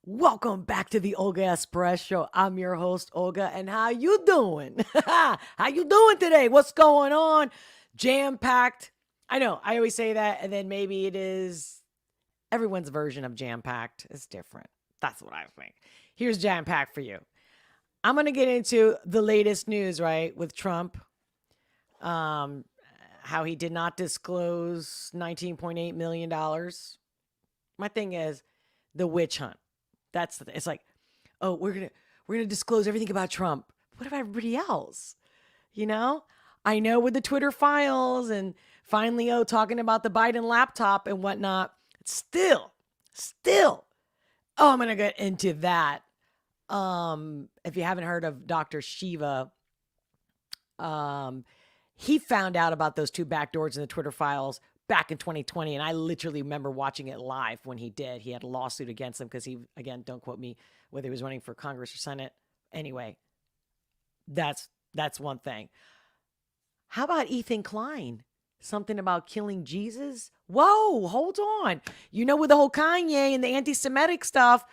Welcome back to the Olga S Show. I'm your host, Olga, and how you doing? How you doing today? What's going on? Jam-packed. I know, I always say that, and then maybe it is everyone's version of jam-packed is different. That's what I think. Here's jam-packed for you. I'm going to get into the latest news, right, with Trump. How he did not disclose $19.8 million. My thing is the witch hunt. That's the thing. It's like, oh, we're gonna disclose everything about Trump. What about everybody else? You know? I know with the Twitter files and finally, talking about the Biden laptop and whatnot. Still. Oh, I'm gonna get into that. If you haven't heard of Dr. Shiva, he found out about those two backdoors in the Twitter files back in 2020. And I literally remember watching it live when he did. He had a lawsuit against him because he, again, don't quote me, whether he was running for Congress or Senate. Anyway, that's one thing. How about Ethan Klein? Something about killing Jesus? Whoa, hold on. You know, with the whole Kanye and the anti-Semitic stuff,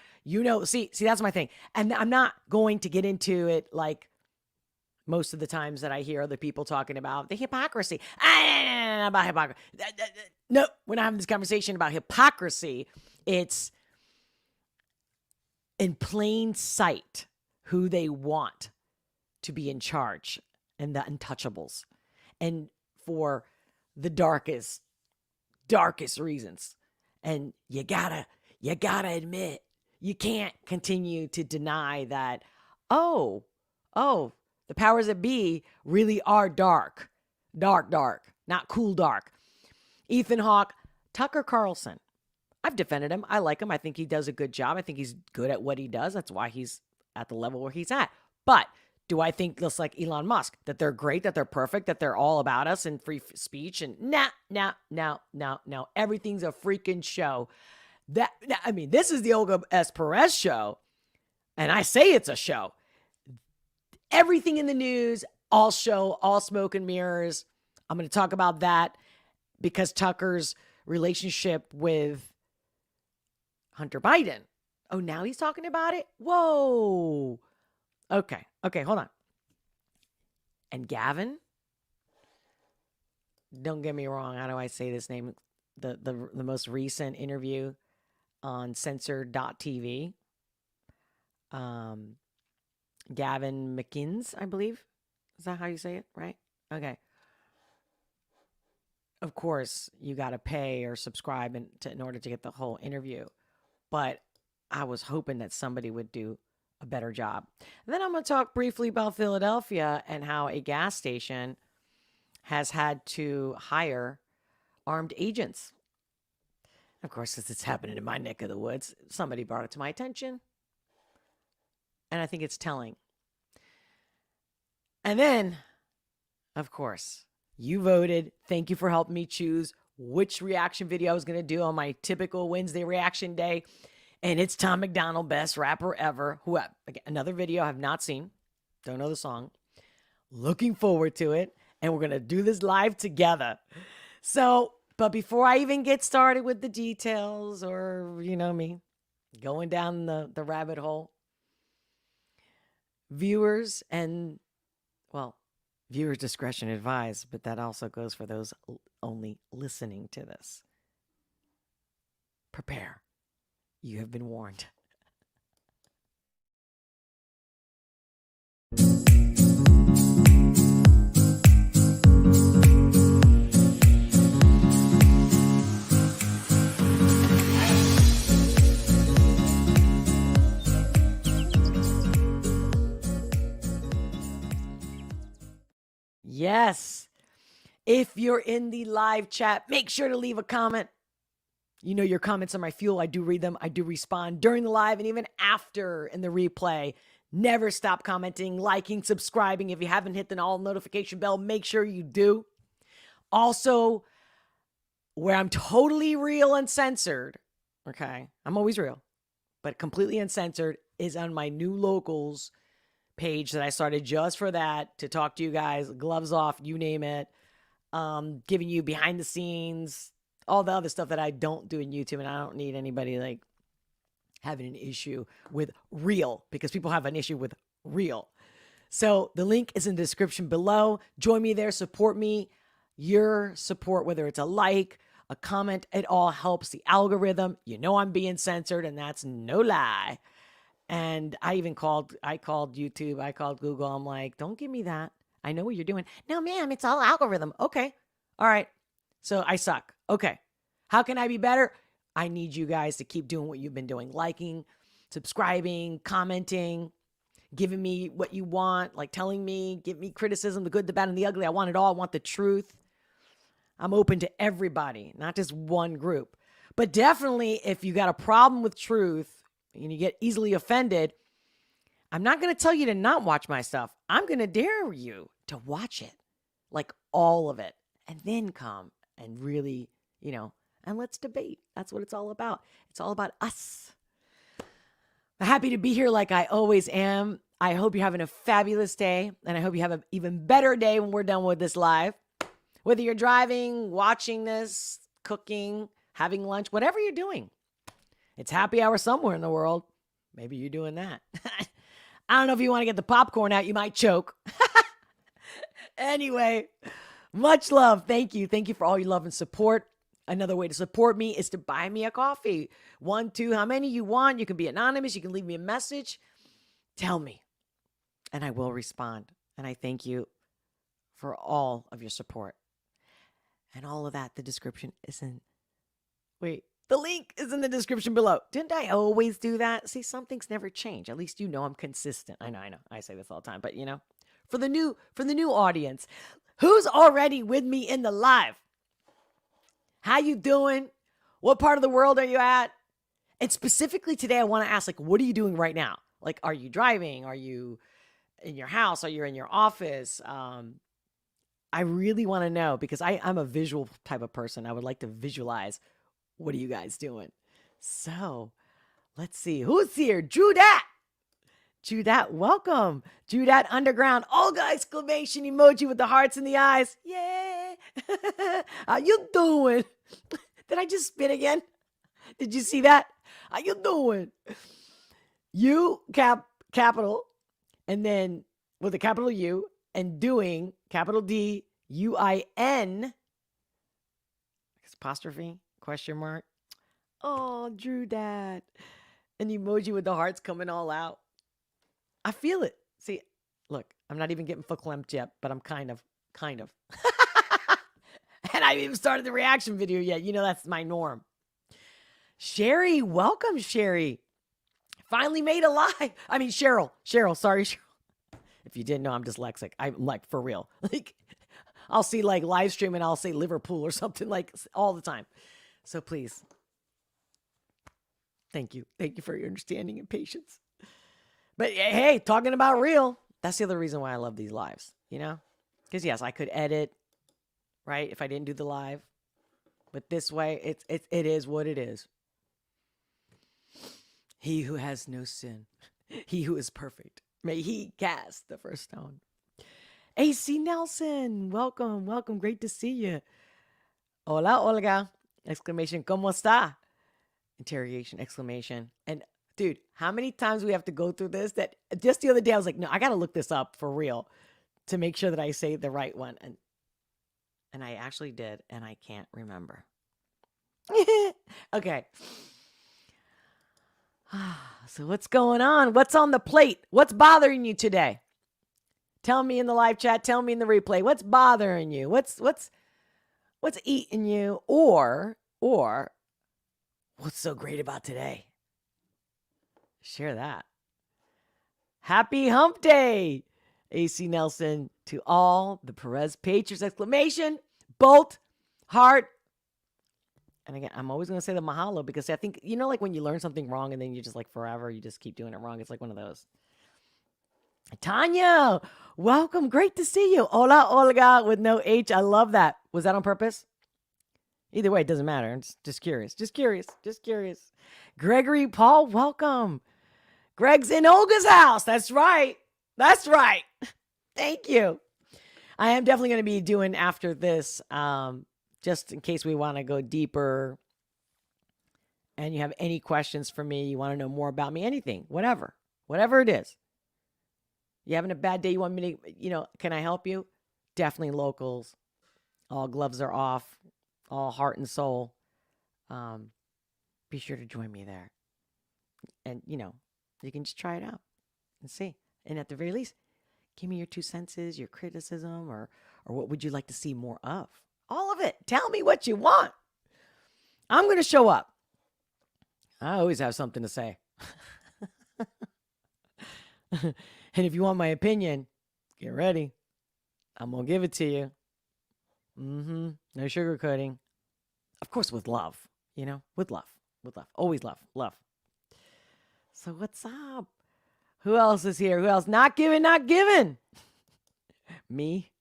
see, that's my thing. And I'm not going to get into it like most of the times that I hear other people talking about the hypocrisy. About hypocrisy. No, we're not having this conversation about hypocrisy. It's in plain sight who they want to be in charge and the untouchables. And for the darkest reasons. And you gotta admit, you can't continue to deny that, oh, the powers that be really are dark, not cool dark. Ethan Hawke, Tucker Carlson. I've defended him. I like him. I think he does a good job. I think he's good at what he does. That's why he's at the level where he's at. But do I think just like Elon Musk, that they're great, that they're perfect, that they're all about us and free speech? And no. Everything's a freaking show. This is the Olga S. Perez show. And I say it's a show. Everything in the news, all show, all smoke and mirrors. I'm going to talk about that because Tucker's relationship with Hunter Biden. Oh, now he's talking about it? Whoa. Okay, hold on. And Gavin? Don't get me wrong. How do I say this name? The most recent interview on censored.tv. Gavin McInnes, I believe. Is that how you say it? Right? Okay. Of course, you got to pay or subscribe in order to get the whole interview. But I was hoping that somebody would do a better job. And then I'm going to talk briefly about Philadelphia and how a gas station has had to hire armed agents. Of course, since it's happening in my neck of the woods, somebody brought it to my attention. And I think it's telling. And then, of course, you voted. Thank you for helping me choose which reaction video I was going to do on my typical Wednesday reaction day. And it's Tom MacDonald, best rapper ever. Again, another video I have not seen. Don't know the song. Looking forward to it. And we're going to do this live together. So, but before I even get started with the details or, me, going down the rabbit hole, viewers discretion advised, but that also goes for those only listening to this. Prepare. You have been warned. Yes. If you're in the live chat, make sure to leave a comment. You know, your comments are my fuel. I do read them. I do respond during the live and even after in the replay. Never stop commenting, liking, subscribing. If you haven't hit the all notification bell, make sure you do. Also, where I'm totally real uncensored, okay? I'm always real, but completely uncensored is on my new locals page that I started just for that, to talk to you guys, gloves off, you name it, giving you behind the scenes, all the other stuff that I don't do in YouTube, and I don't need anybody like having an issue with real, because people have an issue with real. So the link is in the description below. Join me there, support me. Your support, whether it's a like, a comment, it all helps the algorithm. You know I'm being censored, and that's no lie. And I called YouTube, I called Google. I'm like, don't give me that. I know what you're doing. No, ma'am, it's all algorithm. Okay. All right. So I suck. Okay. How can I be better? I need you guys to keep doing what you've been doing. Liking, subscribing, commenting, giving me what you want, like telling me, give me criticism, the good, the bad, and the ugly. I want it all. I want the truth. I'm open to everybody, not just one group. But definitely, if you got a problem with truth and you get easily offended, I'm not going to tell you to not watch my stuff. I'm going to dare you to watch it, like all of it, and then come and really, and let's debate. That's what it's all about. It's all about us. I'm happy to be here like I always am. I hope you're having a fabulous day, and I hope you have an even better day when we're done with this live. Whether you're driving, watching this, cooking, having lunch, whatever you're doing. It's happy hour somewhere in the world. Maybe you're doing that. I don't know if you want to get the popcorn out. You might choke. Anyway, much love. Thank you. Thank you for all your love and support. Another way to support me is to buy me a coffee. 1, 2, how many you want. You can be anonymous. You can leave me a message. Tell me, and I will respond. And I thank you for all of your support. And all of that, the description is in... Wait, the link is in the description below. Didn't I always do that? See, some things never change. At least I'm consistent. I know. I say this all the time. But, for the new audience, who's already with me in the live? How you doing? What part of the world are you at? And specifically today, I want to ask, what are you doing right now? Like, are you driving? Are you in your house? Are you in your office? I really want to know, because I'm a visual type of person. I would like to visualize, what are you guys doing? So let's see. Who's here? Judat, welcome. Judat Underground. Olga exclamation emoji with the hearts in the eyes. Yeah. How you doing? Did I just spit again? Did you see that? How you doing? U capital, and then with a capital U, and doing capital DUIN apostrophe question mark. Oh, drew that. An emoji with the hearts coming all out. I feel it. See, look, I'm not even getting verklempt yet, but I'm kind of. And I haven't even started the reaction video yet. That's my norm. Sherry, welcome, Sherry. Finally made a live. I mean, Cheryl, sorry, Cheryl. If you didn't know, I'm dyslexic. I'm like, for real. Like, I'll see like live stream and I'll say Liverpool or something like all the time. So please. Thank you. Thank you for your understanding and patience. But hey, talking about real, that's the other reason why I love these lives, Because yes, I could edit, right? If I didn't do the live. But this way, it is what it is. He who has no sin, he who is perfect, may he cast the first stone. AC Nelson, welcome. Great to see you. Hola, Olga. Exclamation, ¿Cómo está? Interrogation, exclamation. And dude, how many times we have to go through this that just the other day I was like, no, I got to look this up for real to make sure that I say the right one. And I actually did, and I can't remember. Okay. So what's going on? What's on the plate? What's bothering you today? Tell me in the live chat. Tell me in the replay. What's bothering you? What's eating you? Or what's so great about today? Share that. Happy hump day. AC Nelson to all the Pérez Patriots, exclamation, bolt, heart. And again, I'm always going to say the mahalo because I think, like when you learn something wrong and then you just like forever, you just keep doing it wrong. It's like one of those. Tanya, welcome. Great to see you. Hola, Olga, with no H. I love that. Was that on purpose? Either way, it doesn't matter. I'm just curious. Gregory Paul, welcome. Greg's in Olga's house. That's right. Thank you. I am definitely going to be doing after this, just in case we want to go deeper and you have any questions for me, you want to know more about me, anything, whatever it is. You having a bad day, you want me to, can I help you? Definitely locals. All gloves are off, all heart and soul. Be sure to join me there. And, you can just try it out and see. And at the very least, give me your 2 senses, your criticism, or what would you like to see more of? All of it. Tell me what you want. I'm going to show up. I always have something to say. And if you want my opinion, get ready. I'm going to give it to you. No sugarcoating. Of course, with love, with love. Always love. So what's up? Who else is here? Who else? Not giving. Me?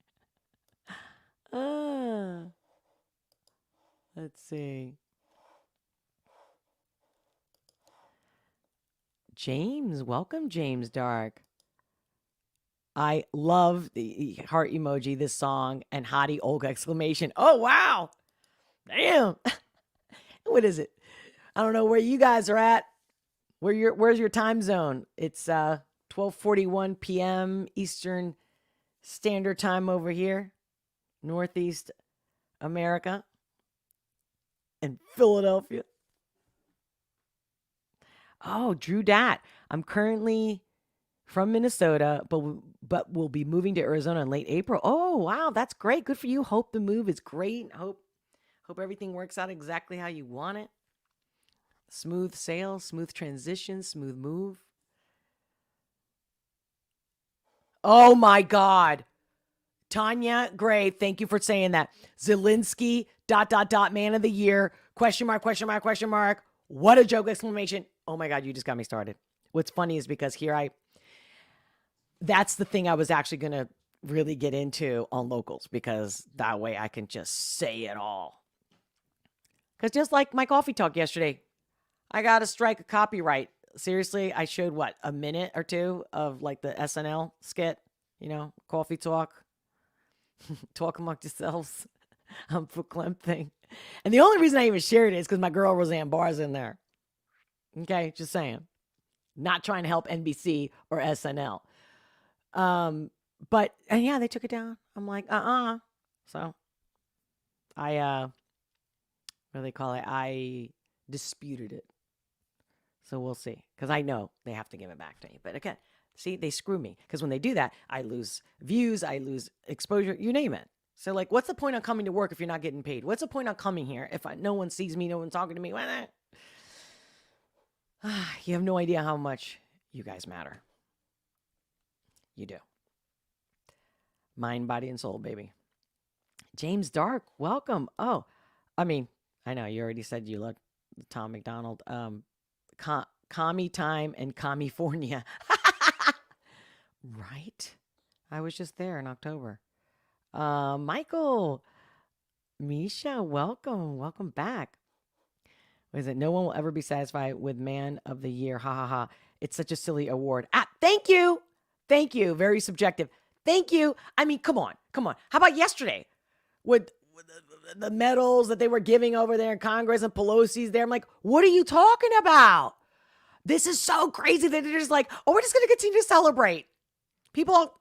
Let's see. James, welcome, James Dark. I love the heart emoji, this song, and hottie Olga exclamation. Oh, wow. Damn. What is it? I don't know where you guys are at. Where's your time zone? It's 12:41 p.m. Eastern Standard Time over here, Northeast America, in Philadelphia. Oh, Drew Dat. I'm currently from Minnesota, but we'll be moving to Arizona in late April. Oh, wow, that's great. Good for you. Hope the move is great. Hope everything works out exactly how you want it. Smooth sail, smooth transition, smooth move. Oh my God. Tanya Gray, thank you for saying that. Zelensky, ... man of the year, question mark. What a joke, exclamation. Oh my God, you just got me started. What's funny is because that's the thing I was actually going to really get into on locals, because that way I can just say it all. Because just like my coffee talk yesterday, I got to strike a copyright. Seriously, I showed a minute or two of like the SNL skit, coffee talk, talk amongst yourselves. For Clem thing. And the only reason I even shared it is because my girl Roseanne Barr's in there. Okay, just saying. Not trying to help NBC or SNL. But yeah, they took it down. I'm like, So I what do they call it? I disputed it. So we'll see. Because I know they have to give it back to me. But again, see, they screw me. Because when they do that, I lose views, I lose exposure, you name it. So like, what's the point of coming to work if you're not getting paid? What's the point of coming here if no one sees me, no one's talking to me? You have no idea how much you guys matter. You do. Mind, body, and soul, baby. James Dark, welcome. Oh, I know you already said you love Tom MacDonald. Commie Time and California. Right? I was just there in October. Michael, Misha, welcome back. What is it? No one will ever be satisfied with Man of the Year. Ha ha ha. It's such a silly award. Thank you. Very subjective. Thank you. Come on. How about yesterday with the medals that they were giving over there in Congress and Pelosi's there? I'm like, what are you talking about? This is so crazy that they're just like, we're just going to continue to celebrate. People,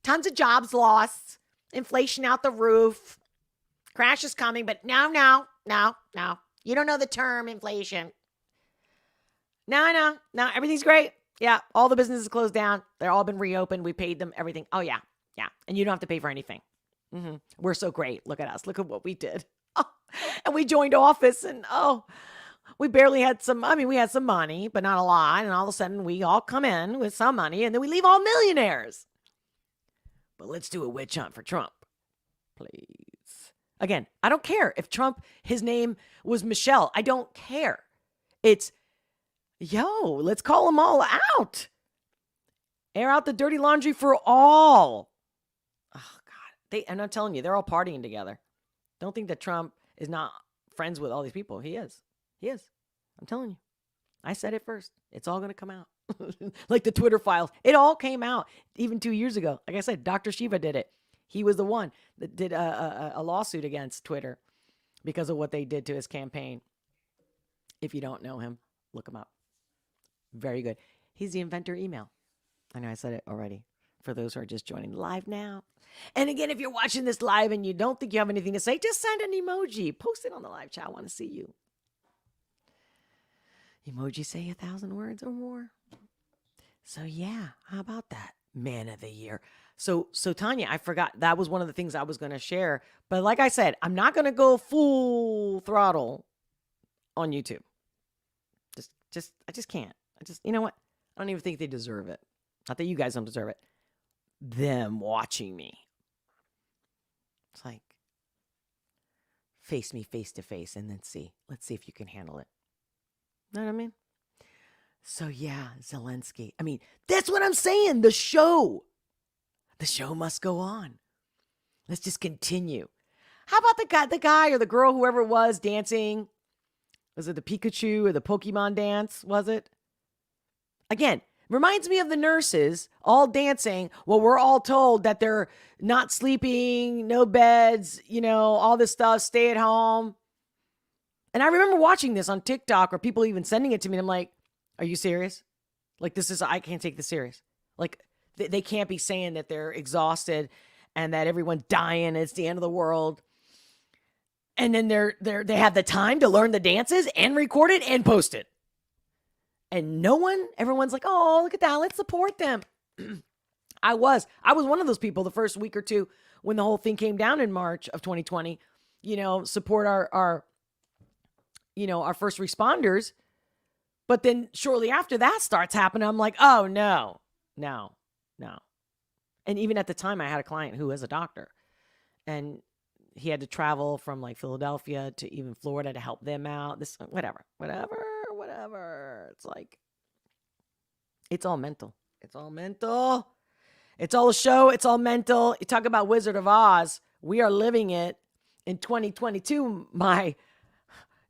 tons of jobs lost. Inflation out the roof. Crash is coming, but no. You don't know the term inflation. No. Everything's great. Yeah, all the businesses closed down. They're all been reopened. We paid them everything. Oh, yeah. And you don't have to pay for anything. We're so great. Look at us. Look at what we did. And we joined office and, we barely had we had some money, but not a lot. And all of a sudden, we all come in with some money and then we leave all millionaires. But let's do a witch hunt for Trump, please. Again, I don't care if Trump, his name was Michelle. I don't care. It's, let's call them all out. Air out the dirty laundry for all. Oh, God. And I'm telling you, they're all partying together. Don't think that Trump is not friends with all these people. He is. I'm telling you. I said it first. It's all going to come out. Like the Twitter files. It all came out even 2 years ago. Like I said, Dr. Shiva did it. He was the one that did a lawsuit against Twitter because of what they did to his campaign. If you don't know him, look him up. Very good. He's the inventor of email. I know I said it already. For those who are just joining live now. And again, if you're watching this live and you don't think you have anything to say, just send an emoji. Post it on the live chat. I want to see you. Emojis say 1,000 words or more. So yeah, how about that? Man of the year. So Tanya, I forgot. That was one of the things I was going to share. But like I said, I'm not going to go full throttle on YouTube. I just can't. You know what? I don't even think they deserve it. Not that you guys don't deserve it. Them watching me. It's like, face me face to face and then see. Let's see if you can handle it. Know what I mean? So yeah, Zelensky. I mean, that's what I'm saying. The show must go on. Let's just continue. How about the guy or the girl, whoever it was, dancing? Was it the Pikachu or the Pokemon dance? Was it? Again, reminds me of the nurses all dancing. Well, we're all told that they're not sleeping, no beds, all this stuff, stay at home. And I remember watching this on TikTok or people even sending it to me. And I'm like, are you serious? Like, I can't take this serious. Like, they can't be saying that they're exhausted and that everyone's dying and it's the end of the world. And then they have the time to learn the dances and record it and post it. And everyone's like, oh, look at that. Let's support them. I was one of those people the first week or two when the whole thing came down in March of 2020, support our first responders. But then shortly after that starts happening, I'm like, oh, no. And even at the time, I had a client who was a doctor. And he had to travel from like Philadelphia to even Florida to help them out. Whatever. It's like, it's all mental. It's all a show. It's all mental. You talk about Wizard of Oz. We are living it in 2022, my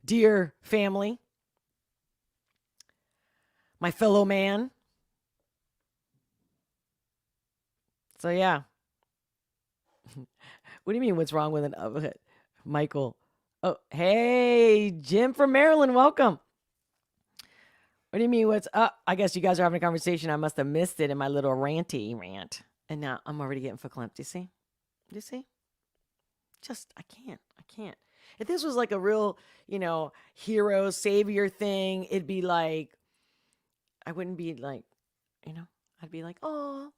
dear family, my fellow man. So yeah. What do you mean? What's wrong with it, Michael? Oh, hey, Jim from Maryland. Welcome. What do you mean? What's up? I guess you guys are having a conversation. I must have missed it in my little ranty rant. And now I'm already getting verklempt. Do you see? I can't. If this was like a real, hero, savior thing, it'd be like, I wouldn't be like, I'd be like, oh.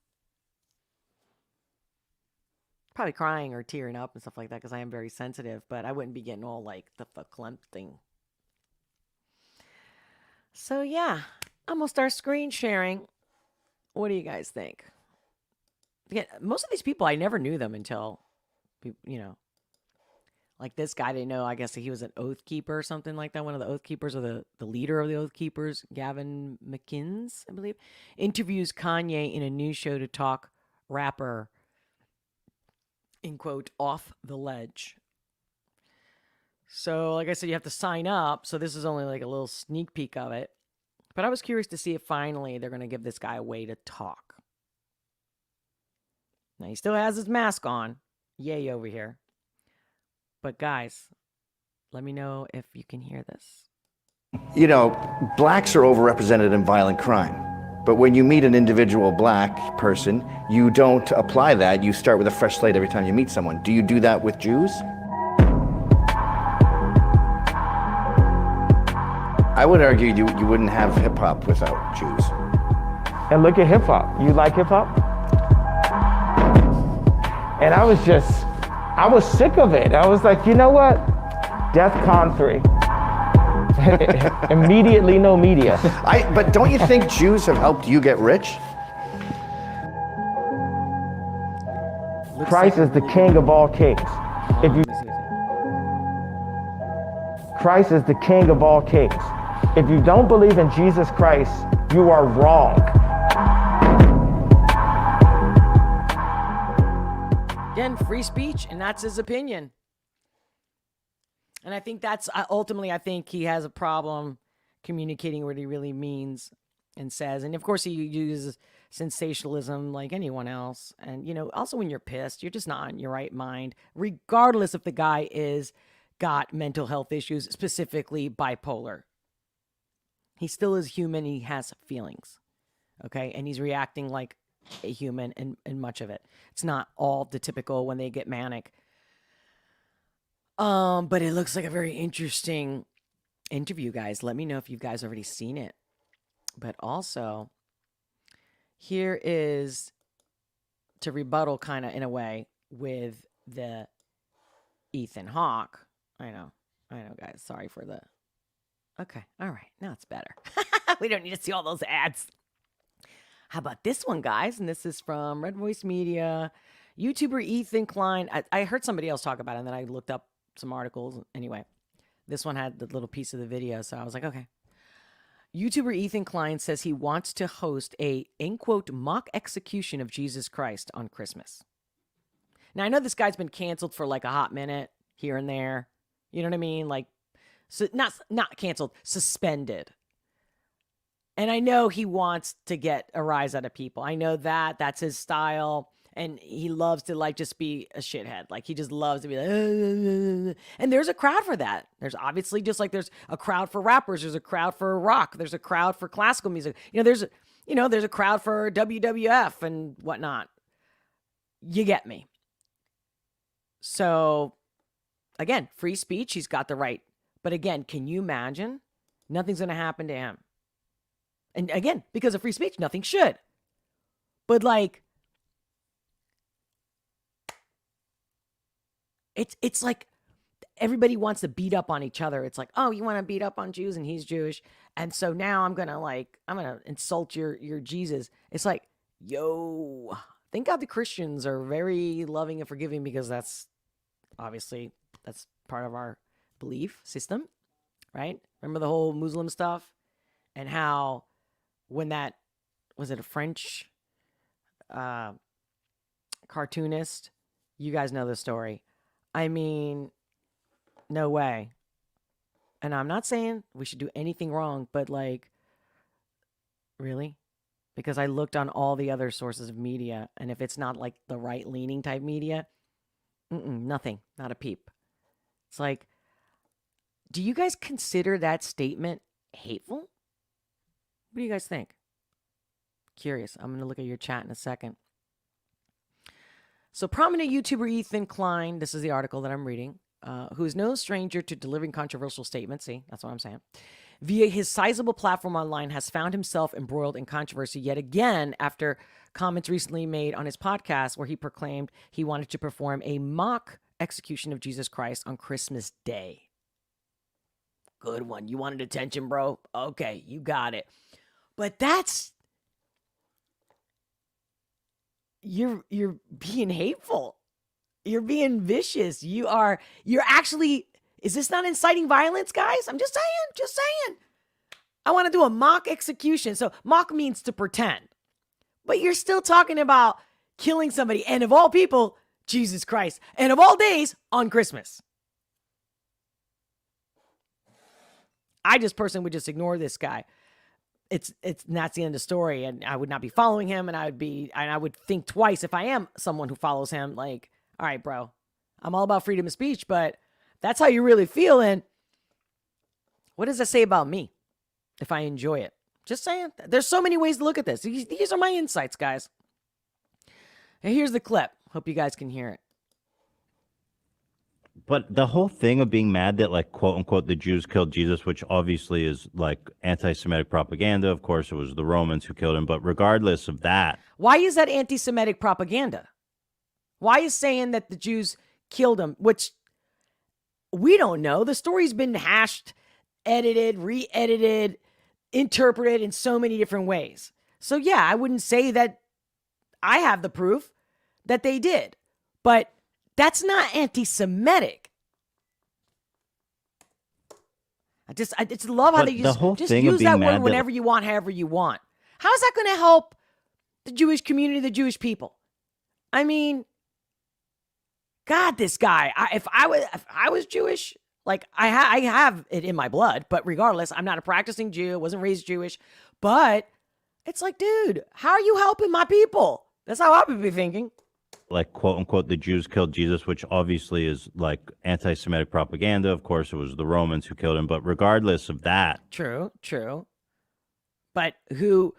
Probably crying or tearing up and stuff like that because I am very sensitive, but I wouldn't be getting all like the verklempt thing. So yeah, I'm going to start screen sharing. What do you guys think? Again, most of these people, I never knew them until, like this guy, I didn't know. I guess he was an oath keeper or something like that. One of the oath keepers or the leader of the oath keepers, Gavin McInnes, I believe, interviews Kanye in a news show to talk rapper, in quote, off the ledge. So, like I said, you have to sign up. So this is only like a little sneak peek of it. But I was curious to see if finally they're going to give this guy a way to talk. Now, he still has his mask on. Yay over here. But guys, let me know if you can hear this. Blacks are overrepresented in violent crime. But when you meet an individual black person, you don't apply that. You start with a fresh slate every time you meet someone. Do you do that with Jews? I would argue you wouldn't have hip-hop without Jews. And look at hip-hop. You like hip-hop? And I was sick of it. I was like, you know what? DEFCON 3. Immediately no media. But don't you think Jews have helped you get rich? Christ is the king of all kings. Christ is the king of all kings. If you don't believe in Jesus Christ, you are wrong. Again, free speech, and that's his opinion. And I think that's ultimately, I think he has a problem communicating what he really means and says. And of course, he uses sensationalism like anyone else. And, also when you're pissed, you're just not in your right mind, regardless if the guy got mental health issues, specifically bipolar. He still is human. He has feelings. Okay. And he's reacting like a human in much of it. It's not all the typical when they get manic. But it looks like a very interesting interview, guys. Let me know if you guys already seen it. But also, here is to rebuttal kind of in a way with the Ethan Hawke. I know, guys. Sorry for the... Okay, all right. Now it's better. We don't need to see all those ads. How about this one, guys? And this is from Red Voice Media. YouTuber Ethan Klein. I heard somebody else talk about it, and then I looked up some articles. Anyway, this one had the little piece of the video, so I was like, okay. YouTuber Ethan Klein says he wants to host a, in quote, mock execution of Jesus Christ on Christmas. Now, I know this guy's been canceled for like a hot minute here and there. You know what I mean? Like, so not canceled, suspended. And I know he wants to get a rise out of people. I know that's his style. And he loves to like just be a shithead. Like he just loves to be like, and there's a crowd for that. There's obviously just like there's a crowd for rappers. There's a crowd for rock. There's a crowd for classical music. There's a crowd for WWF and whatnot. You get me. So again, free speech. He's got the right. But again, can you imagine? Nothing's going to happen to him. And again, because of free speech, nothing should. But like, it's like everybody wants to beat up on each other. It's like, oh, you want to beat up on Jews and he's Jewish. And so now I'm going to insult your Jesus. It's like, yo, thank God the Christians are very loving and forgiving because that's part of our belief system, right? Remember the whole Muslim stuff and how when that, was it a French cartoonist? You guys know the story. I mean, no way. And I'm not saying we should do anything wrong, but like, really? Because I looked on all the other sources of media, and if it's not like the right-leaning type media, nothing, not a peep. It's like, do you guys consider that statement hateful? What do you guys think? Curious. I'm going to look at your chat in a second. So prominent YouTuber Ethan Klein, this is the article that I'm reading, who is no stranger to delivering controversial statements. See, that's what I'm saying. Via his sizable platform online, has found himself embroiled in controversy yet again after comments recently made on his podcast where he proclaimed he wanted to perform a mock execution of Jesus Christ on Christmas Day. Good one. You wanted attention, bro? Okay, you got it. But that's... You're being hateful. You're being vicious. You're actually... Is this not inciting violence, guys? I'm just saying. I want to do a mock execution. So mock means to pretend. But you're still talking about killing somebody. And of all people, Jesus Christ. And of all days, on Christmas. I just personally would just ignore this guy. It's that's the end of the story, and I would not be following him, and I would think twice if I am someone who follows him. Like, all right, bro, I'm all about freedom of speech, but that's how you really feel. And what does that say about me if I enjoy it? Just saying. There's so many ways to look at this. These are my insights, guys. And here's the clip. Hope you guys can hear it. But the whole thing of being mad that, like, quote unquote, the Jews killed Jesus, which obviously is like anti-Semitic propaganda. Of course, it was the Romans who killed him. But regardless of that. Why is that anti-Semitic propaganda? Why is saying that the Jews killed him, which we don't know. The story's been hashed, edited, re-edited, interpreted in so many different ways. So yeah, I wouldn't say that I have the proof that they did. But that's not anti-Semitic. I just love how they use that word whenever you want, however you want. How is that going to help the Jewish community, the Jewish people? I mean, God, this guy. If I was Jewish, like I have it in my blood, but regardless, I'm not a practicing Jew. Wasn't raised Jewish, but it's like, dude, how are you helping my people? That's how I would be thinking. Like, quote unquote, the Jews killed Jesus, which obviously is like anti-Semitic propaganda. Of course, it was the Romans who killed him. But regardless of that. True. but who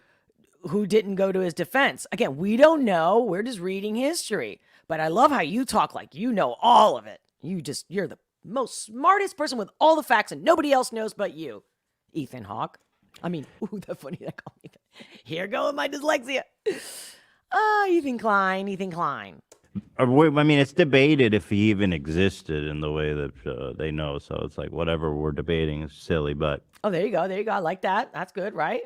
didn't go to his defense. Again, we don't know. We're just reading history. But I love how you talk like you know all of it. You're the most smartest person with all the facts and nobody else knows but you, Ethan Hawke. I mean, ooh, that's funny that called me that. Here go with my dyslexia. Ethan Klein. I mean, it's debated if he even existed in the way that they know. So it's like whatever we're debating is silly. But oh, there you go. I like that. That's good. Right.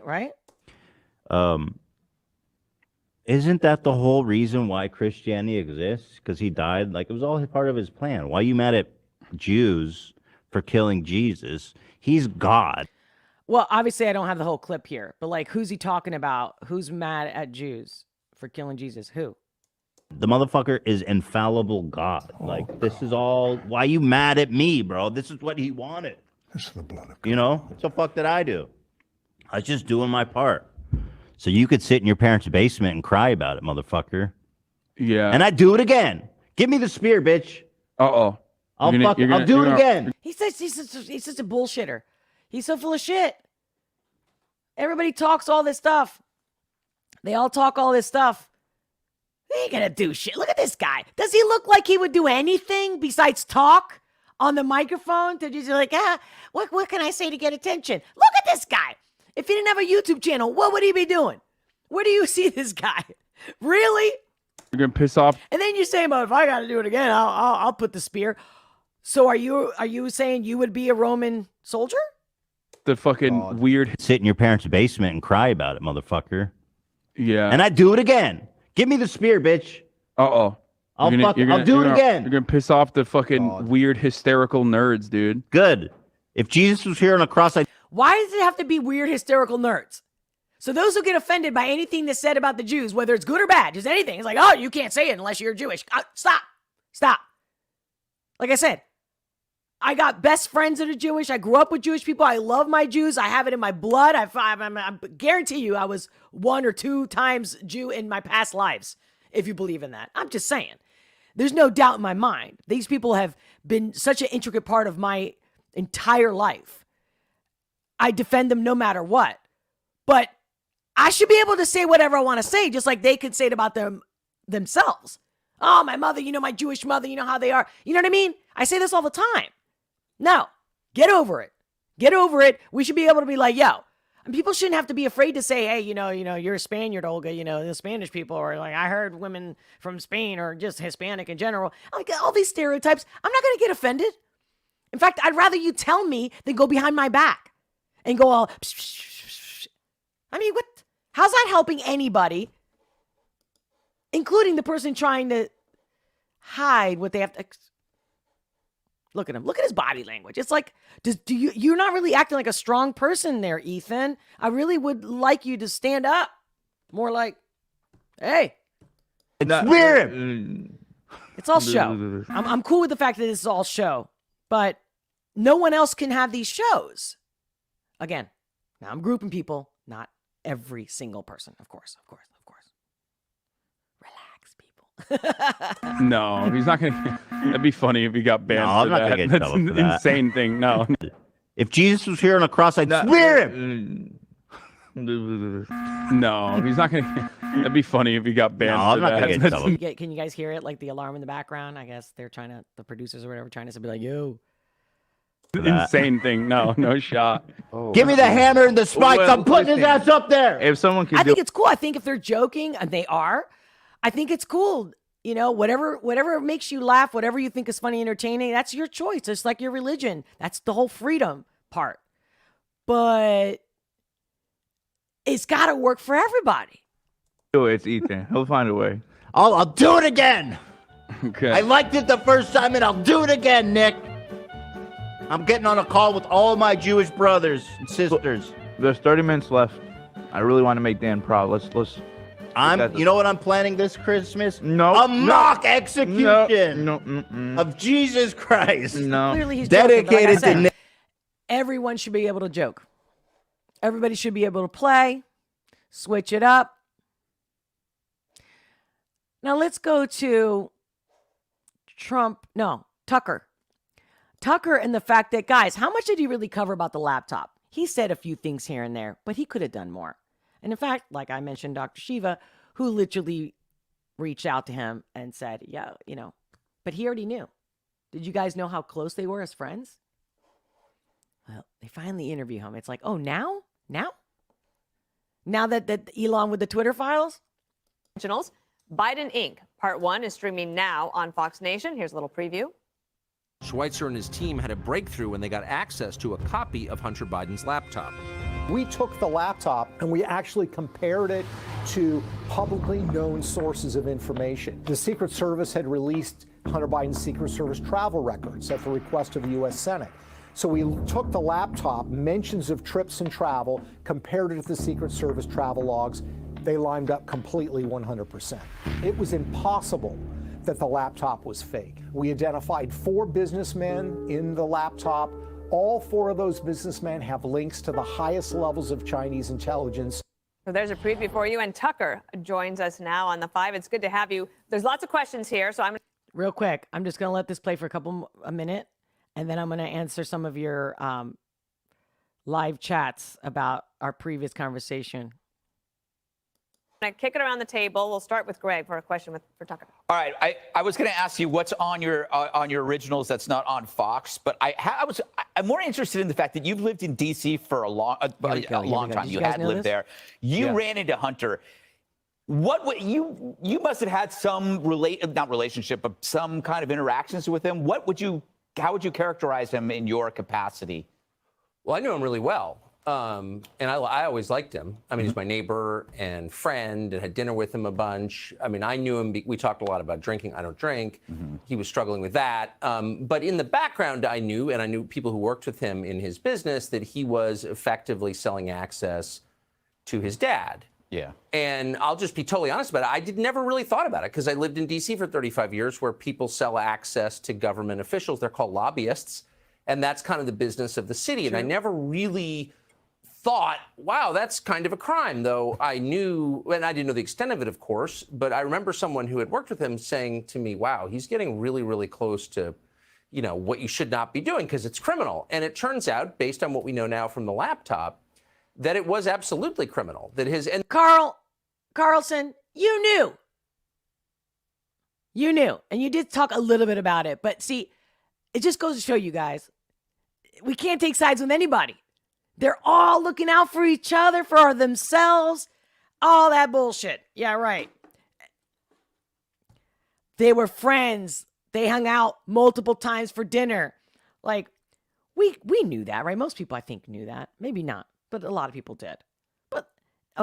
Isn't that the whole reason why Christianity exists? Because he died. Like, it was all part of his plan. Why are you mad at Jews for killing Jesus? He's God. Well, obviously, I don't have the whole clip here, but like, who's he talking about? Who's mad at Jews for killing Jesus? Who? The motherfucker is infallible God. Like, this is all. Why you mad at me, bro? This is what he wanted. This is the blood of God. You know, what the fuck did I do? I was just doing my part. So you could sit in your parents' basement and cry about it, motherfucker. Yeah. And I'd do it again. Give me the spear, bitch. Uh-oh. I'll do it again. He's such a bullshitter. He's so full of shit. Everybody talks all this stuff. They all talk all this stuff. They ain't gonna do shit. Look at this guy. Does he look like he would do anything besides talk on the microphone? To just like, what can I say to get attention? Look at this guy. If he didn't have a YouTube channel, what would he be doing? Where do you see this guy? Really? You're gonna piss off. And then you say, "Well, if I got to do it again, I'll put the spear." So are you saying you would be a Roman soldier? The fucking weird. Sit in your parents' basement and cry about it, motherfucker. Yeah. And I'd do it again. Give me the spear, bitch. Uh-oh. I'll do it again. You're gonna piss off the fucking weird hysterical nerds, dude. Good. If Jesus was here on a cross, Why does it have to be weird hysterical nerds? So those who get offended by anything that's said about the Jews, whether it's good or bad, just anything, it's like, oh, you can't say it unless you're Jewish. Stop. Like I said, I got best friends that are Jewish. I grew up with Jewish people. I love my Jews. I have it in my blood. I guarantee you I was 1 or 2 times Jew in my past lives, if you believe in that. I'm just saying. There's no doubt in my mind. These people have been such an intricate part of my entire life. I defend them no matter what. But I should be able to say whatever I want to say, just like they could say it about themselves. Oh, my mother, my Jewish mother, you know how they are. You know what I mean? I say this all the time. No, get over it. Get over it. We should be able to be like, yo. And people shouldn't have to be afraid to say, hey, you're a Spaniard, Olga, the Spanish people, or like, I heard women from Spain or just Hispanic in general. Like, all these stereotypes. I'm not going to get offended. In fact, I'd rather you tell me than go behind my back and go all, psh, psh, psh, psh. I mean, what? How's that helping anybody, including the person trying to hide what they have to? Look at him. Look at his body language. It's like, you're not really acting like a strong person there, Ethan. I really would like you to stand up. More like, hey. Swear. It's all show. I'm cool with the fact that this is all show, but no one else can have these shows. Again, now I'm grouping people, not every single person. Of course. No, he's not gonna. That'd be funny if he got banned. No, I'm for not that. gonna get That's trouble an for that. insane thing. No. If Jesus was here on a cross, I'd swear him. No, he's not gonna. That'd be funny if he got banned. No, I'm for not that. gonna get That's- trouble. Can you guys hear it? Like the alarm in the background? I guess they're the producers or whatever, trying to be like, yo. Insane thing. No shot. Give me the hammer and the spikes. Well, I'm putting his ass up there. If someone could I do think it's cool. I think if they're joking, and they are, I think it's cool. Whatever makes you laugh, whatever you think is funny, entertaining, that's your choice. It's like your religion. That's the whole freedom part. But it's got to work for everybody. it's Ethan. He'll find a way. I'll do it again. Okay. I liked it the first time, and I'll do it again, Nick. I'm getting on a call with all of my Jewish brothers and sisters. There's 30 minutes left. I really want to make Dan proud. Let's. You know what I'm planning this Christmas? No. A mock execution No. of Jesus Christ. No. Clearly he's joking, but like I Dedicated to said, Nick. everyone should be able to joke. Everybody should be able to play, switch it up. Now let's go to Tucker. Tucker and the fact that, guys, how much did he really cover about the laptop? He said a few things here and there, but he could have done more. And in fact, like I mentioned, Dr. Shiva, who literally reached out to him and said, yeah, but he already knew. Did you guys know how close they were as friends? Well, they finally interview him. It's like, oh, now? Now that Elon with the Twitter files? Originals. Biden Inc. Part 1 is streaming now on Fox Nation. Here's a little preview. Schweitzer and his team had a breakthrough when they got access to a copy of Hunter Biden's laptop. We took the laptop and we actually compared it to publicly known sources of information. The Secret Service had released Hunter Biden's Secret Service travel records at the request of the U.S. Senate. So we took the laptop, mentions of trips and travel, compared it to the Secret Service travel logs. They lined up completely 100%. It was impossible that the laptop was fake. We identified 4 businessmen in the laptop. All 4 of those businessmen have links to the highest levels of Chinese intelligence. So there's a preview for you. And Tucker joins us now on the 5. It's good to have you. There's lots of questions here, so I'm Real quick, I'm just going to let this play for a minute, and then I'm going to answer some of your live chats about our previous conversation. going to kick it around the table. We'll start with Greg for a question for Tucker. All right, I was going to ask you what's on your originals that's not on Fox, but I'm more interested in the fact that you've lived in D.C. for a long time. You had lived there. You ran into Hunter. You must have had some not relationship, but some kind of interactions with him. How would you characterize him in your capacity? Well, I knew him really well. And I always liked him. I mean, he's my neighbor and friend, and had dinner with him a bunch. I mean, I knew him. We talked a lot about drinking. I don't drink. He was struggling with that. But in the background, I knew people who worked with him in his business, that he was effectively selling access to his dad. Yeah. And I'll just be totally honest about it. I never really thought about it because I lived in D.C. for 35 years, where people sell access to government officials. They're called lobbyists. And that's kind of the business of the city. Sure. And I never really thought, wow, that's kind of a crime, though I knew, and I didn't know the extent of it, of course, but I remember someone who had worked with him saying to me, wow, he's getting really, really close to, what you should not be doing because it's criminal. And it turns out, based on what we know now from the laptop, that it was absolutely criminal. That Carlson, you knew, and you did talk a little bit about it, but see, it just goes to show you guys, we can't take sides with anybody. They're all looking out for each other, for themselves, all that bullshit. Yeah, right. They were friends. They hung out multiple times for dinner. Like, we knew that, right? Most people, I think, knew that. Maybe not, but a lot of people did. But,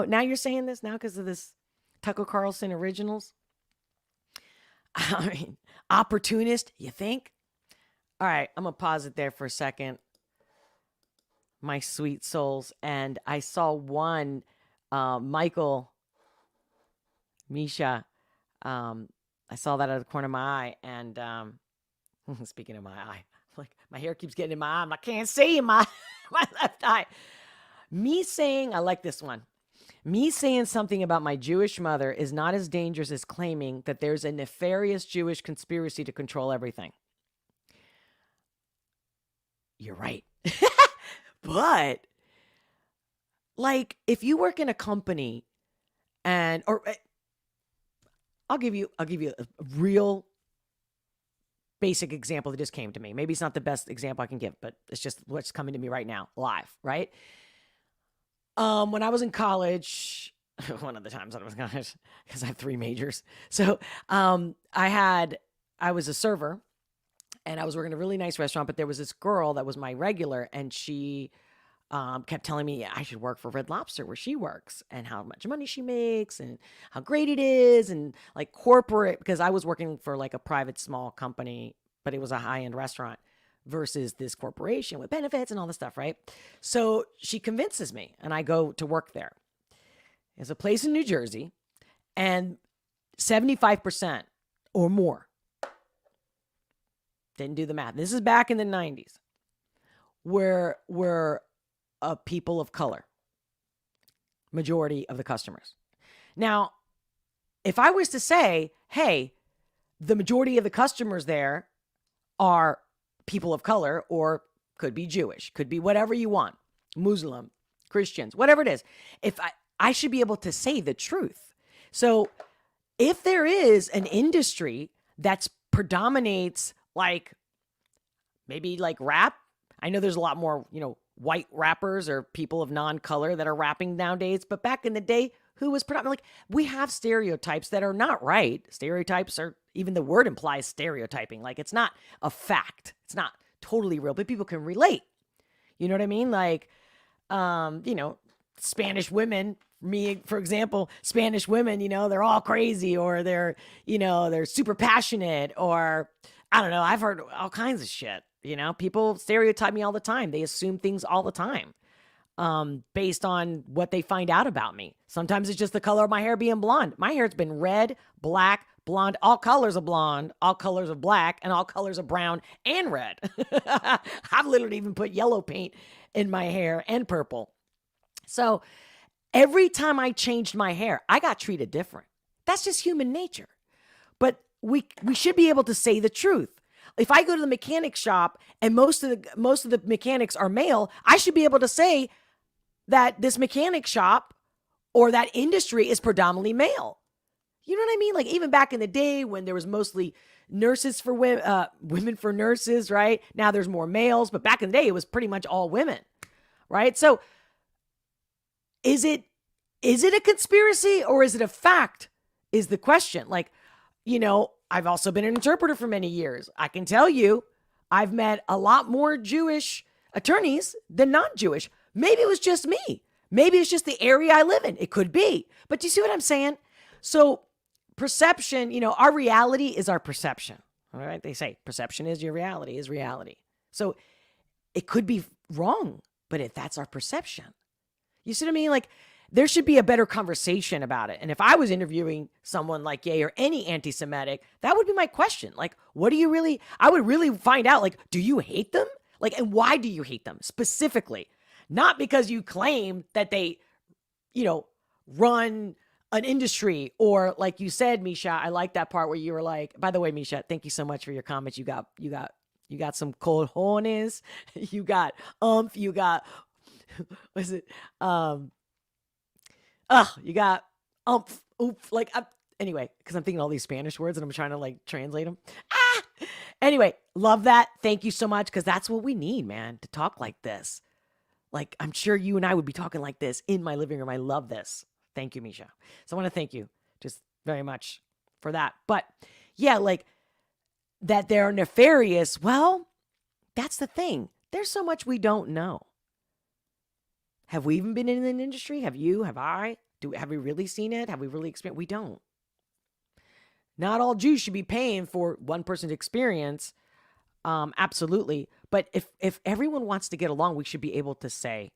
now you're saying this now because of this Tucker Carlson originals? I mean, opportunist, you think? All right, I'm going to pause it there for a second. My sweet souls. And I saw one, Misha. I saw that out of the corner of my eye. And speaking of my eye, like my hair keeps getting in my eye. I can't see in my left eye. I like this one. Me saying something about my Jewish mother is not as dangerous as claiming that there's a nefarious Jewish conspiracy to control everything. You're right. But like, if you work in a company I'll give you a real basic example that just came to me. Maybe it's not the best example I can give, but it's just what's coming to me right now, live, right? When I was in college, one of the times I was in college, because I have 3 majors. So I was a server. And I was working in a really nice restaurant, but there was this girl that was my regular, and she kept telling me I should work for Red Lobster where she works, and how much money she makes, and how great it is, and like corporate, because I was working for like a private small company, but it was a high-end restaurant versus this corporation with benefits and all this stuff, right? So she convinces me, and I go to work there. There's a place in New Jersey, and 75% or more, didn't do the math, this is back in the 90s, were people of color, majority of the customers. Now, if I was to say, hey, the majority of the customers there are people of color, or could be Jewish, could be whatever you want, Muslim, Christians, whatever it is. If I should be able to say the truth. So if there is an industry that's predominates like maybe like rap, I know there's a lot more, white rappers or people of non-color that are rapping nowadays, but back in the day, who was predominantly like, we have stereotypes that are not right. Stereotypes are, even the word implies stereotyping. Like it's not a fact. It's not totally real, but people can relate. You know what I mean? Like, Spanish women, me, for example, Spanish women, they're all crazy or they're super passionate or I don't know. I've heard all kinds of shit. People stereotype me all the time. They assume things all the time based on what they find out about me. Sometimes it's just the color of my hair being blonde. My hair's been red, black, blonde, all colors of blonde, all colors of black, and all colors of brown and red. I've literally even put yellow paint in my hair and purple. So every time I changed my hair, I got treated different. That's just human nature. But we should be able to say the truth. If I go to the mechanic shop and most of the mechanics are male, I should be able to say that this mechanic shop or that industry is predominantly male. You know what I mean? Like even back in the day when there was mostly nurses for women for nurses, right? Now there's more males, but back in the day it was pretty much all women, right? So is it a conspiracy or is it a fact? Is the question. Like, I've also been an interpreter for many years. I can tell you, I've met a lot more Jewish attorneys than non-Jewish. Maybe it was just me. Maybe it's just the area I live in. It could be. But do you see what I'm saying? So perception, our reality is our perception. All right. They say perception is your reality is reality. So it could be wrong, but if that's our perception, you see what I mean? Like there should be a better conversation about it. And if I was interviewing someone like Ye or any anti-Semitic, that would be my question. Like, I would really find out, like, do you hate them? Like, and why do you hate them specifically? Not because you claim that they, run an industry or like you said, Misha, I like that part where you were like, by the way, Misha, thank you so much for your comments. You got some cojones, you got, you got, what is it? You got like anyway, because I'm thinking all these Spanish words and I'm trying to like translate them. Anyway, love that. Thank you so much because that's what we need, man, to talk like this. Like I'm sure you and I would be talking like this in my living room. I love this. Thank you, Misha. So I want to thank you just very much for that. But yeah, like that they're nefarious. Well, that's the thing. There's so much we don't know. Have we even been in an industry? Have you? Have I? Have we really seen it? Have we really experienced? We don't. Not all Jews should be paying for one person's experience. Absolutely. But if everyone wants to get along, we should be able to say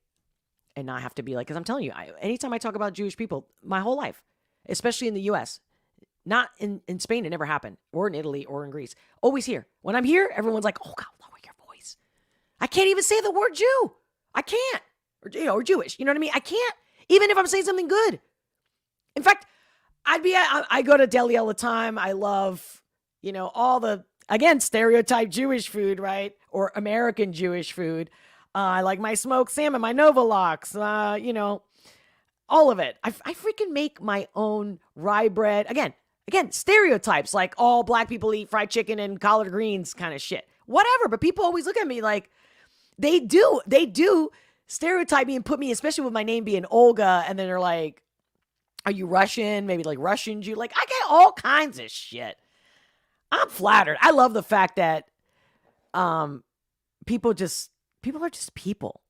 and not have to be like, because I'm telling you, anytime I talk about Jewish people, my whole life, especially in the U.S., not in Spain, it never happened, or in Italy or in Greece. Always here. When I'm here, everyone's like, oh, God, lower your voice. I can't even say the word Jew. I can't. Or Jewish. You know what I mean? I can't, even if I'm saying something good. In fact, I go to deli all the time. I love, all the, again, stereotype Jewish food, right? Or American Jewish food. I like my smoked salmon, my Novalox, all of it. I freaking make my own rye bread. Again, stereotypes like all black people eat fried chicken and collard greens kind of shit. Whatever. But people always look at me like they do stereotype me and put me, especially with my name being Olga. And then they're like, are you Russian? Maybe like Russian Jew. Like I get all kinds of shit. I'm flattered. I love the fact that people are just people.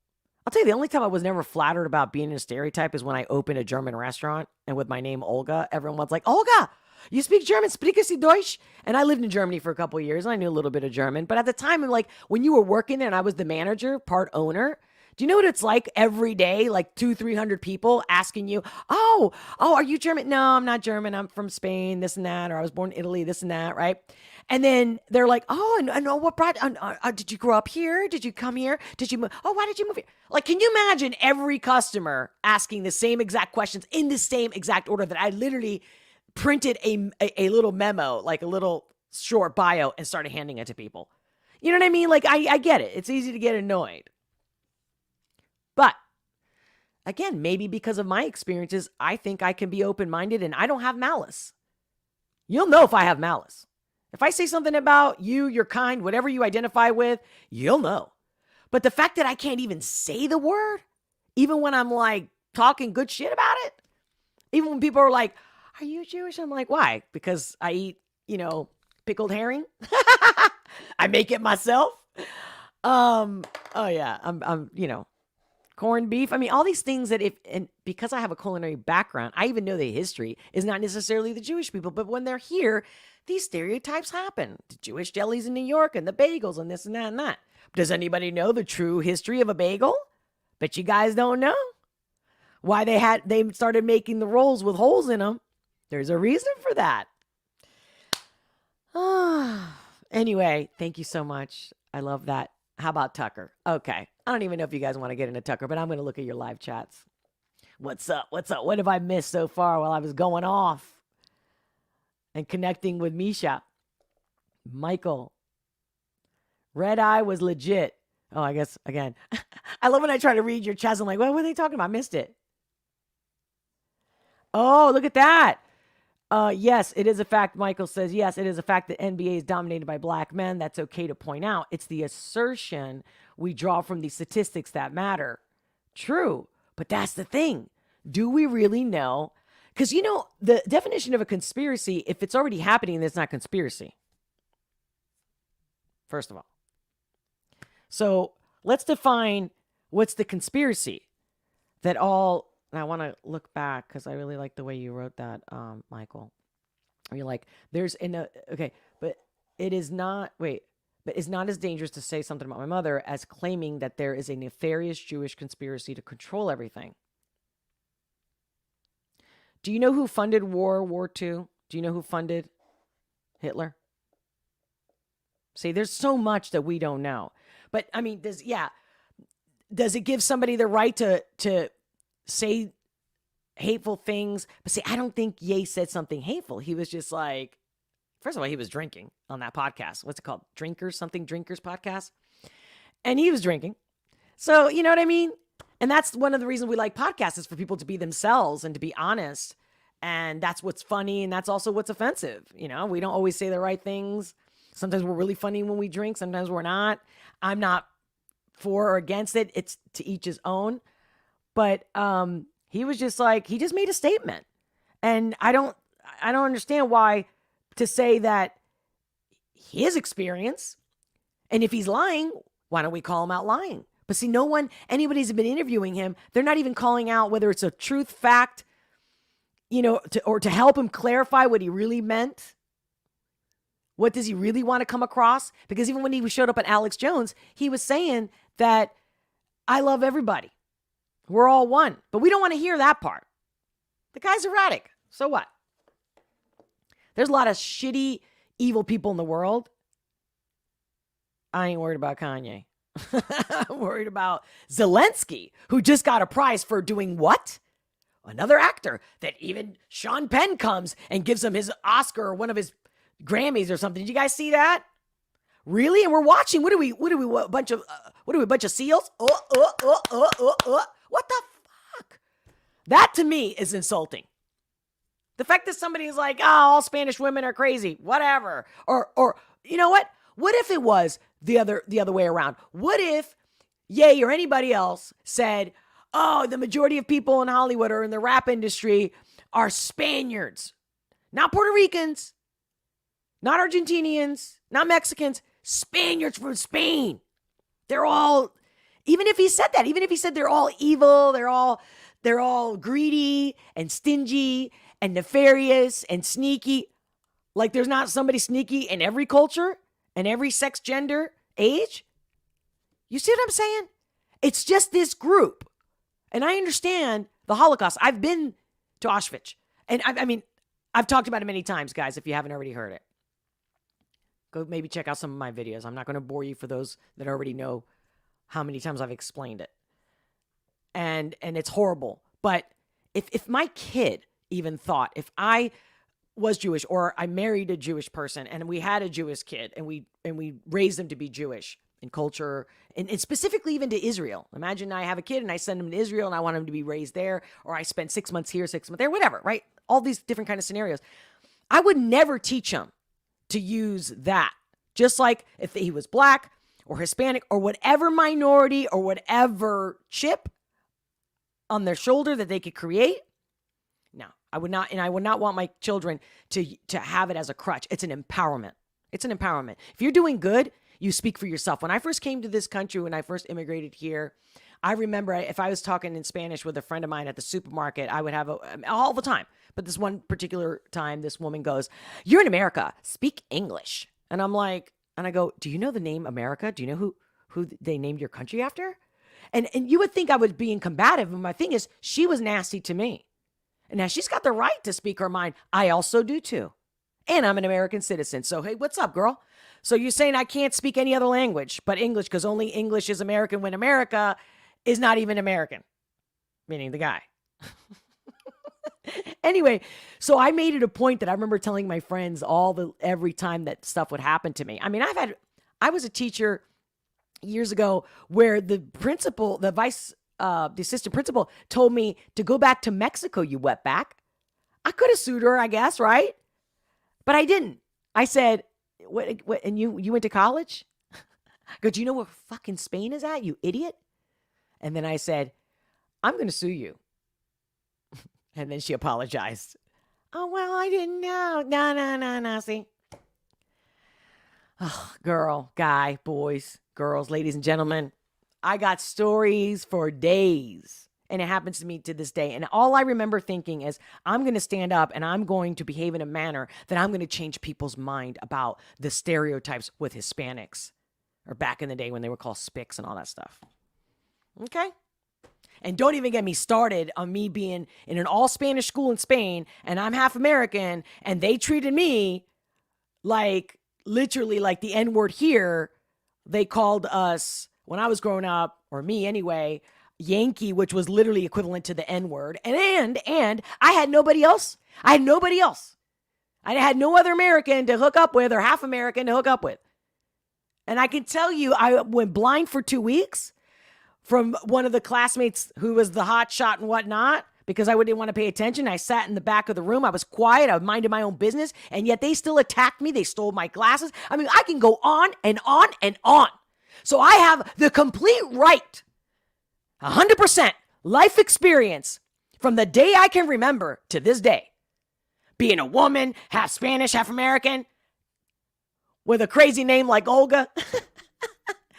I'll tell you, the only time I was never flattered about being a stereotype is when I opened a German restaurant and with my name Olga, everyone was like, Olga, you speak German, sprechen Sie Deutsch? And I lived in Germany for a couple of years and I knew a little bit of German. But at the time, like when you were working there and I was the manager, part owner, do you know what it's like every day? Like 200-300 people asking you, oh, are you German? No, I'm not German. I'm from Spain, this and that. Or I was born in Italy, this and that, right? And then they're like, oh, I know what brought, did you grow up here? Did you come here? Did you move? Oh, why did you move here? Like, can you imagine every customer asking the same exact questions in the same exact order that I literally printed a little memo, like a little short bio and started handing it to people? You know what I mean? Like, I get it. It's easy to get annoyed. But again, maybe because of my experiences, I think I can be open-minded and I don't have malice. You'll know if I have malice. If I say something about you, your kind, whatever you identify with, you'll know. But the fact that I can't even say the word, even when I'm like talking good shit about it, even when people are like, are you Jewish? I'm like, why? Because I eat, pickled herring. I make it myself. Oh yeah. I'm corned beef. I mean, all these things that because I have a culinary background, I even know the history is not necessarily the Jewish people, but when they're here, these stereotypes happen. The Jewish delis in New York and the bagels and this and that and that. Does anybody know the true history of a bagel? Bet you guys don't know. Why they started making the rolls with holes in them. There's a reason for that. Anyway, thank you so much. I love that. How about Tucker? Okay. I don't even know if you guys want to get into Tucker, but I'm going to look at your live chats. What's up? What's up? What have I missed so far while I was going off and connecting with Misha? Michael. Red Eye was legit. Oh, I guess, again. I love when I try to read your chats. I'm like, what were they talking about? I missed it. Oh, look at that. Yes, it is a fact. Michael says, yes, it is a fact that NBA is dominated by black men. That's okay to point out. It's the assertion we draw from the statistics that matter. True, but that's the thing. Do we really know? Because, the definition of a conspiracy, if it's already happening, it's not conspiracy. First of all. So let's define what's the conspiracy that all... And I want to look back because I really like the way you wrote that, Michael. You're like, but it is not, but it's not as dangerous to say something about my mother as claiming that there is a nefarious Jewish conspiracy to control everything. Do you know who funded World War II? Do you know who funded Hitler? See, there's so much that we don't know. But, I mean, does it give somebody the right to say hateful things? But see, I don't think Ye said something hateful. He was just like, first of all, he was drinking on that podcast. What's it called? Drinkers podcast. And he was drinking. So, you know what I mean? And that's one of the reasons we like podcasts is for people to be themselves and to be honest. And that's what's funny. And that's also what's offensive. We don't always say the right things. Sometimes we're really funny when we drink. Sometimes we're not. I'm not for or against it. It's to each his own. But he was just like, he just made a statement. And I don't understand why to say that his experience, and if he's lying, why don't we call him out lying? But see, anybody's been interviewing him, they're not even calling out whether it's a truth, fact, or to help him clarify what he really meant. What does he really want to come across? Because even when he showed up at Alex Jones, he was saying that I love everybody. We're all one. But we don't want to hear that part. The guy's erratic. So what? There's a lot of shitty, evil people in the world. I ain't worried about Kanye. I'm worried about Zelensky, who just got a prize for doing what? Another actor that even Sean Penn comes and gives him his Oscar or one of his Grammys or something. Did you guys see that? Really? And we're watching. What are we, a bunch of seals? What the fuck? That to me is insulting. The fact that somebody is like, all Spanish women are crazy, whatever. Or you know what? What if it was the other way around? What if Ye or anybody else said, the majority of people in Hollywood or in the rap industry are Spaniards, not Puerto Ricans, not Argentinians, not Mexicans, Spaniards from Spain. They're all, even if he said that, even if he said they're all evil, they're all greedy and stingy and nefarious and sneaky. Like there's not somebody sneaky in every culture and every sex, gender, age. You see what I'm saying? It's just this group. And I understand the Holocaust. I've been to Auschwitz. And I've talked about it many times, guys, if you haven't already heard it. Go maybe check out some of my videos. I'm not going to bore you for those that already know how many times I've explained it. And it's horrible. But if my kid even thought, if I was Jewish or I married a Jewish person and we had a Jewish kid and we raised them to be Jewish, and culture, and specifically even to Israel. Imagine I have a kid and I send him to Israel and I want him to be raised there, or I spend 6 months here, 6 months there, whatever, right? All these different kind of scenarios. I would never teach him to use that. Just like if he was black or Hispanic or whatever minority or whatever chip on their shoulder that they could create. No, I would not. And I would not want my children to have it as a crutch. It's an empowerment. It's an empowerment. If you're doing good, you speak for yourself. When I first came to this country, when I first immigrated here, I remember if I was talking in Spanish with a friend of mine at the supermarket, I would have all the time. But this one particular time, this woman goes, "You're in America. Speak English." And I'm like, and I go, "Do you know the name America? Do you know who they named your country after?" And you would think I was being combative. And my thing is, she was nasty to me. And now she's got the right to speak her mind. I also do too. And I'm an American citizen. So, hey, what's up, girl? So you're saying I can't speak any other language but English because only English is American when America is not even American, meaning the guy. Anyway, so I made it a point that I remember telling my friends every time that stuff would happen to me. I mean, I was a teacher years ago where the principal, the assistant principal told me to go back to Mexico, you wetback. I could have sued her, I guess, right? But I didn't. I said, what and you went to college? I go, do you know where fucking Spain is at, you idiot? And then I said, I'm going to sue you. And then she apologized. Oh, well, I didn't know. No, see? Oh, girl, guy, boys, girls, ladies and gentlemen, I got stories for days. And it happens to me to this day. And all I remember thinking is, I'm going to stand up and I'm going to behave in a manner that I'm going to change people's mind about the stereotypes with Hispanics. Or back in the day when they were called spics and all that stuff. Okay? And don't even get me started on me being in an all-Spanish school in Spain, and I'm half American, and they treated me like, literally like the N-word here. They called us, when I was growing up, or me anyway, Yankee, which was literally equivalent to the N-word. And I had nobody else. I had no other American to hook up with, or half American to hook up with. And I can tell you, I went blind for 2 weeks from one of the classmates who was the hot shot and whatnot, because I didn't want to pay attention. I sat in the back of the room. I was quiet. I minded my own business. And yet they still attacked me. They stole my glasses. I mean, I can go on and on and on. So I have the complete right, 100% life experience from the day I can remember to this day. Being a woman, half Spanish, half American, with a crazy name like Olga.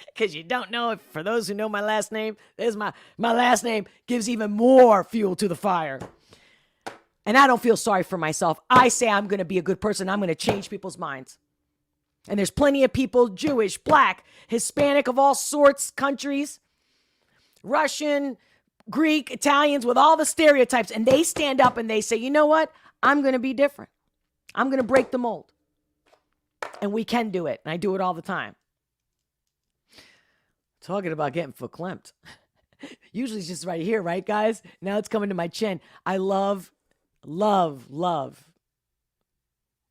Because you don't know, for those who know my last name, there's my last name gives even more fuel to the fire. And I don't feel sorry for myself. I say I'm going to be a good person. I'm going to change people's minds. And there's plenty of people, Jewish, black, Hispanic of all sorts, countries, Russian, Greek, Italians, with all the stereotypes. And they stand up and they say, you know what? I'm going to be different. I'm going to break the mold. And we can do it. And I do it all the time. Talking about getting verklempt. Usually it's just right here, right, guys? Now it's coming to my chin. I love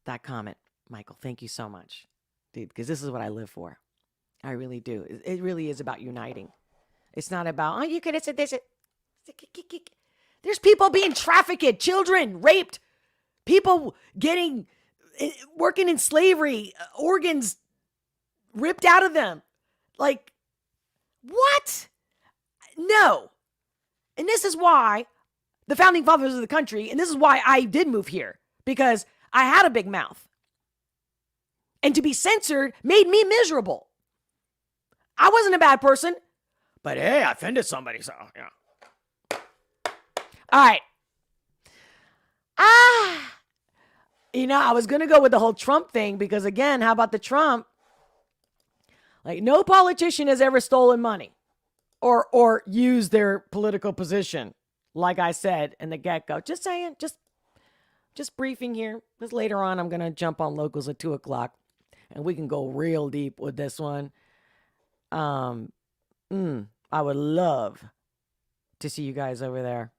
that comment, Michael. Thank you so much, dude, because this is what I live for. I really do. It really is about uniting. It's not about, oh, you could have said this. There's people being trafficked, children raped, people working in slavery, organs ripped out of them. Like, what? No. And this is why the founding fathers of the country, and this is why I did move here, because I had a big mouth. And to be censored made me miserable. I wasn't a bad person, but hey, I offended somebody, so, yeah. All right. I was going to go with the whole Trump thing, because again, how about the Trump? Like, no politician has ever stolen money or used their political position. Like I said in the get-go. Just saying, just briefing here. Because later on, I'm going to jump on locals at 2:00 and we can go real deep with this one. I would love to see you guys over there.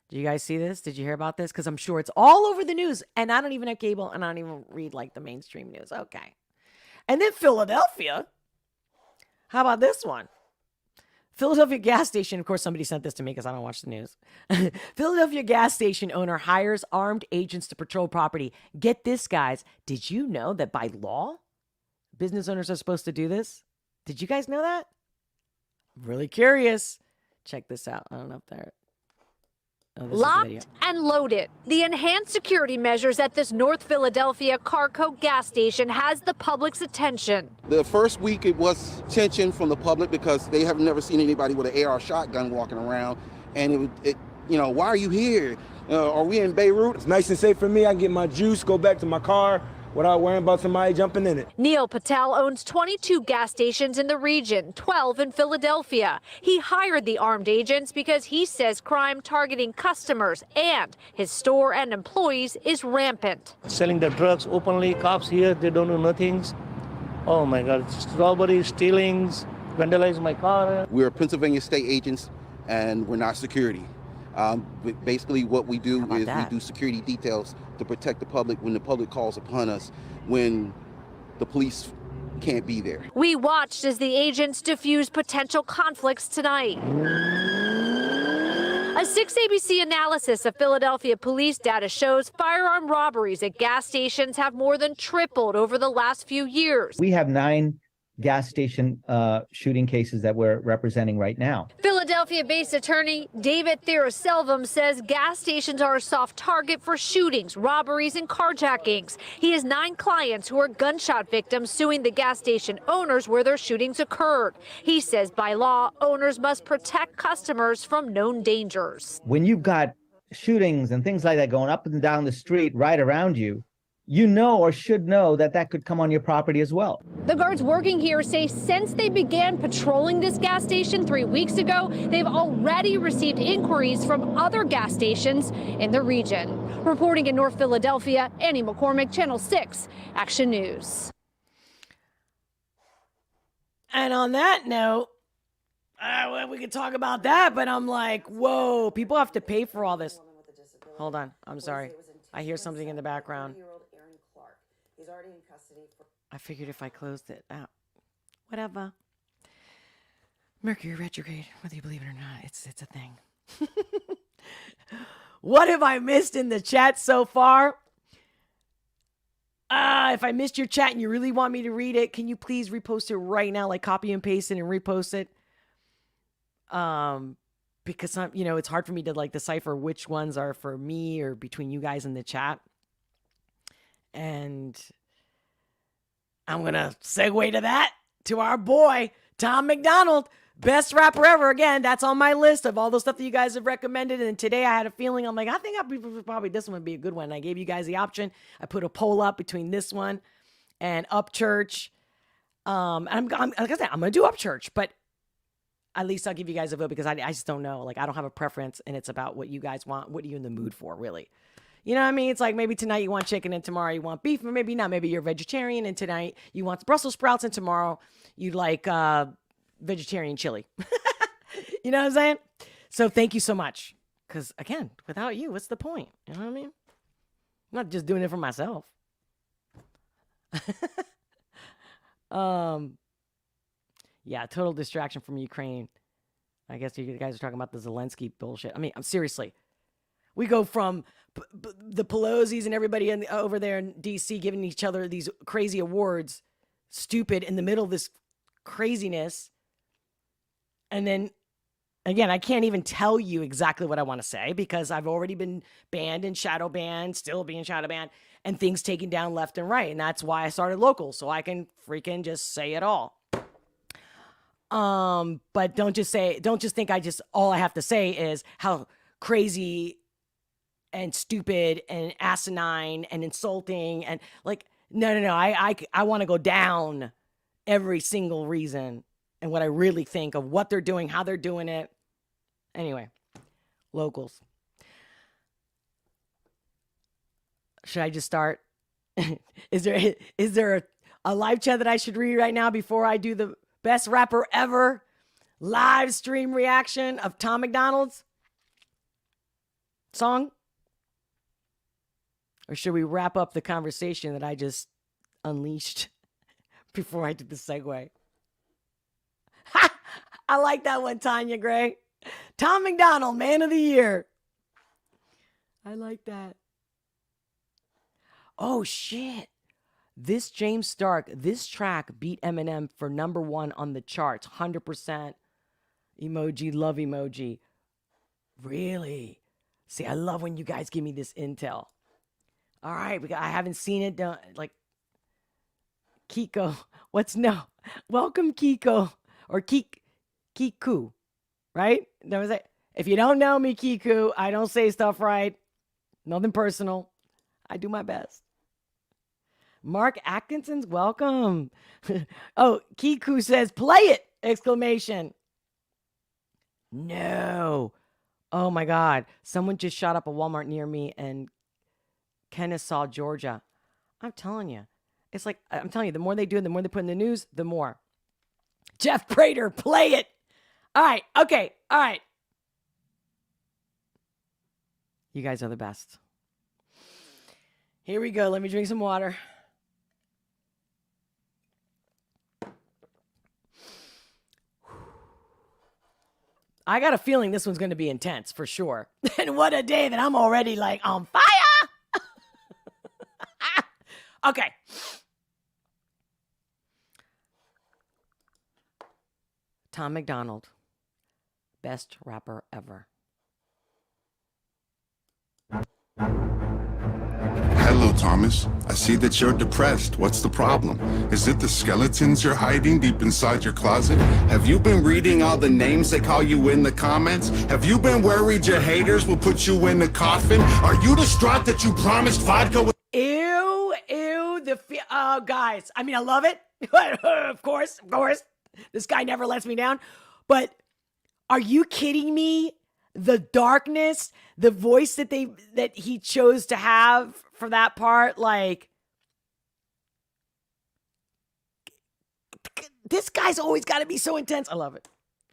Do you guys see this? Did you hear about this? Because I'm sure it's all over the news. And I don't even have cable and I don't even read like the mainstream news. Okay. And then Philadelphia, How about this one? Philadelphia gas station, of course, somebody sent this to me because I don't watch the news. Philadelphia gas station owner hires armed agents to patrol property. Get this, guys. Did you know that by law, business owners are supposed to do this? Did you guys know that? I'm really curious. Check this out. I don't know if they're... Oh, Locked and loaded. The enhanced security measures at this North Philadelphia Carco gas station has the public's attention. The first week it was tension from the public because they have never seen anybody with an AR shotgun walking around. And why are you here? Are we in Beirut? It's nice and safe for me. I can get my juice, go back to my car without worrying about somebody jumping in it. Neil Patel owns 22 gas stations in the region, 12 in Philadelphia. He hired the armed agents because he says crime targeting customers and his store and employees is rampant. Selling the drugs openly, cops here, they don't do nothing. Oh my God, strawberry stealings, vandalize my car. We're Pennsylvania state agents and we're not security. Basically what we do is we do security details to protect the public when the public calls upon us when the police can't be there. We watched as the agents diffuse potential conflicts tonight. A 6 ABC analysis of Philadelphia police data shows firearm robberies at gas stations have more than tripled over the last few years. We have 9 gas station shooting cases that we're representing right now. Philadelphia-based attorney David Theraselvam says gas stations are a soft target for shootings, robberies, and carjackings. He has 9 clients who are gunshot victims suing the gas station owners where their shootings occurred. He says by law, owners must protect customers from known dangers. When you've got shootings and things like that going up and down the street right around you, you know or should know that that could come on your property as well. The guards working here say since they began patrolling this gas station 3 weeks ago, they've already received inquiries from other gas stations in the region. Reporting in North Philadelphia, Annie McCormick, Channel 6, Action News. And on that note, we could talk about that, but I'm like, whoa, people have to pay for all this. Hold on, I'm sorry. I hear something in the background. I figured if I closed it out, whatever. Mercury retrograde, whether you believe it or not, it's a thing. What have I missed in the chat so far? If I missed your chat and you really want me to read it, can you please repost it right now? Like copy and paste it and repost it. Because it's hard for me to like decipher which ones are for me or between you guys in the chat. And I'm going to segue to that, to our boy, Tom MacDonald, best rapper ever. Again, that's on my list of all the stuff that you guys have recommended. And today I had a feeling, I'm like, I think probably this one would be a good one. And I gave you guys the option. I put a poll up between this one and Upchurch. And like I said, I'm going to do Upchurch, but at least I'll give you guys a vote because I just don't know. Like, I don't have a preference, and it's about what you guys want. What are you in the mood for, really? You know what I mean? It's like maybe tonight you want chicken and tomorrow you want beef, or maybe not. Maybe you're vegetarian and tonight you want Brussels sprouts and tomorrow you like vegetarian chili. You know what I'm saying? So thank you so much. Because, again, without you, what's the point? You know what I mean? I'm not just doing it for myself. Yeah, total distraction from Ukraine. I guess you guys are talking about the Zelensky bullshit. I mean, seriously. We go from the Pelosi's and everybody over there in D.C. giving each other these crazy awards, stupid, in the middle of this craziness. And then, again, I can't even tell you exactly what I want to say because I've already been banned and shadow banned, still being shadow banned, and things taken down left and right. And that's why I started local, so I can freaking just say it all. But don't just think all I have to say is how crazy and stupid and asinine and insulting and like, no. I want to go down every single reason and what I really think of what they're doing, how they're doing it. Anyway, locals. Should I just start? Is there a live chat that I should read right now before I do the best rapper ever live stream reaction of Tom MacDonald's song? Or should we wrap up the conversation that I just unleashed before I did the segue? I like that one, Tanya Gray. Tom MacDonald, Man of the Year. I like that. Oh, shit. This James Stark, this track beat Eminem for #1 on the charts. 100%. Emoji, love emoji. Really? See, I love when you guys give me this intel. All right, I haven't seen it done. Like, Kiko. Welcome, Kiko. Or Kiku, right? That was it. If you don't know me, Kiku, I don't say stuff right. Nothing personal. I do my best. Mark Atkinson's welcome. Oh, Kiku says, play it! Exclamation. No. Oh my God. Someone just shot up a Walmart near me in Kennesaw, Georgia. I'm telling you. It's like, I'm telling you, the more they do, the more they put in the news, the more. Jeff Prater, play it. All right. Okay. All right. You guys are the best. Here we go. Let me drink some water. I got a feeling this one's going to be intense for sure. And what a day that I'm already like on fire. Okay. Tom MacDonald, best rapper ever. Hello, Thomas. I see that you're depressed. What's the problem? Is it the skeletons you're hiding deep inside your closet? Have you been reading all the names they call you in the comments? Have you been worried your haters will put you in a coffin? Are you distraught that you promised vodka with... Ew, guys. I mean, I love it. Of course. This guy never lets me down. But are you kidding me? The darkness, the voice that he chose to have for that part, like, this guy's always got to be so intense. I love it.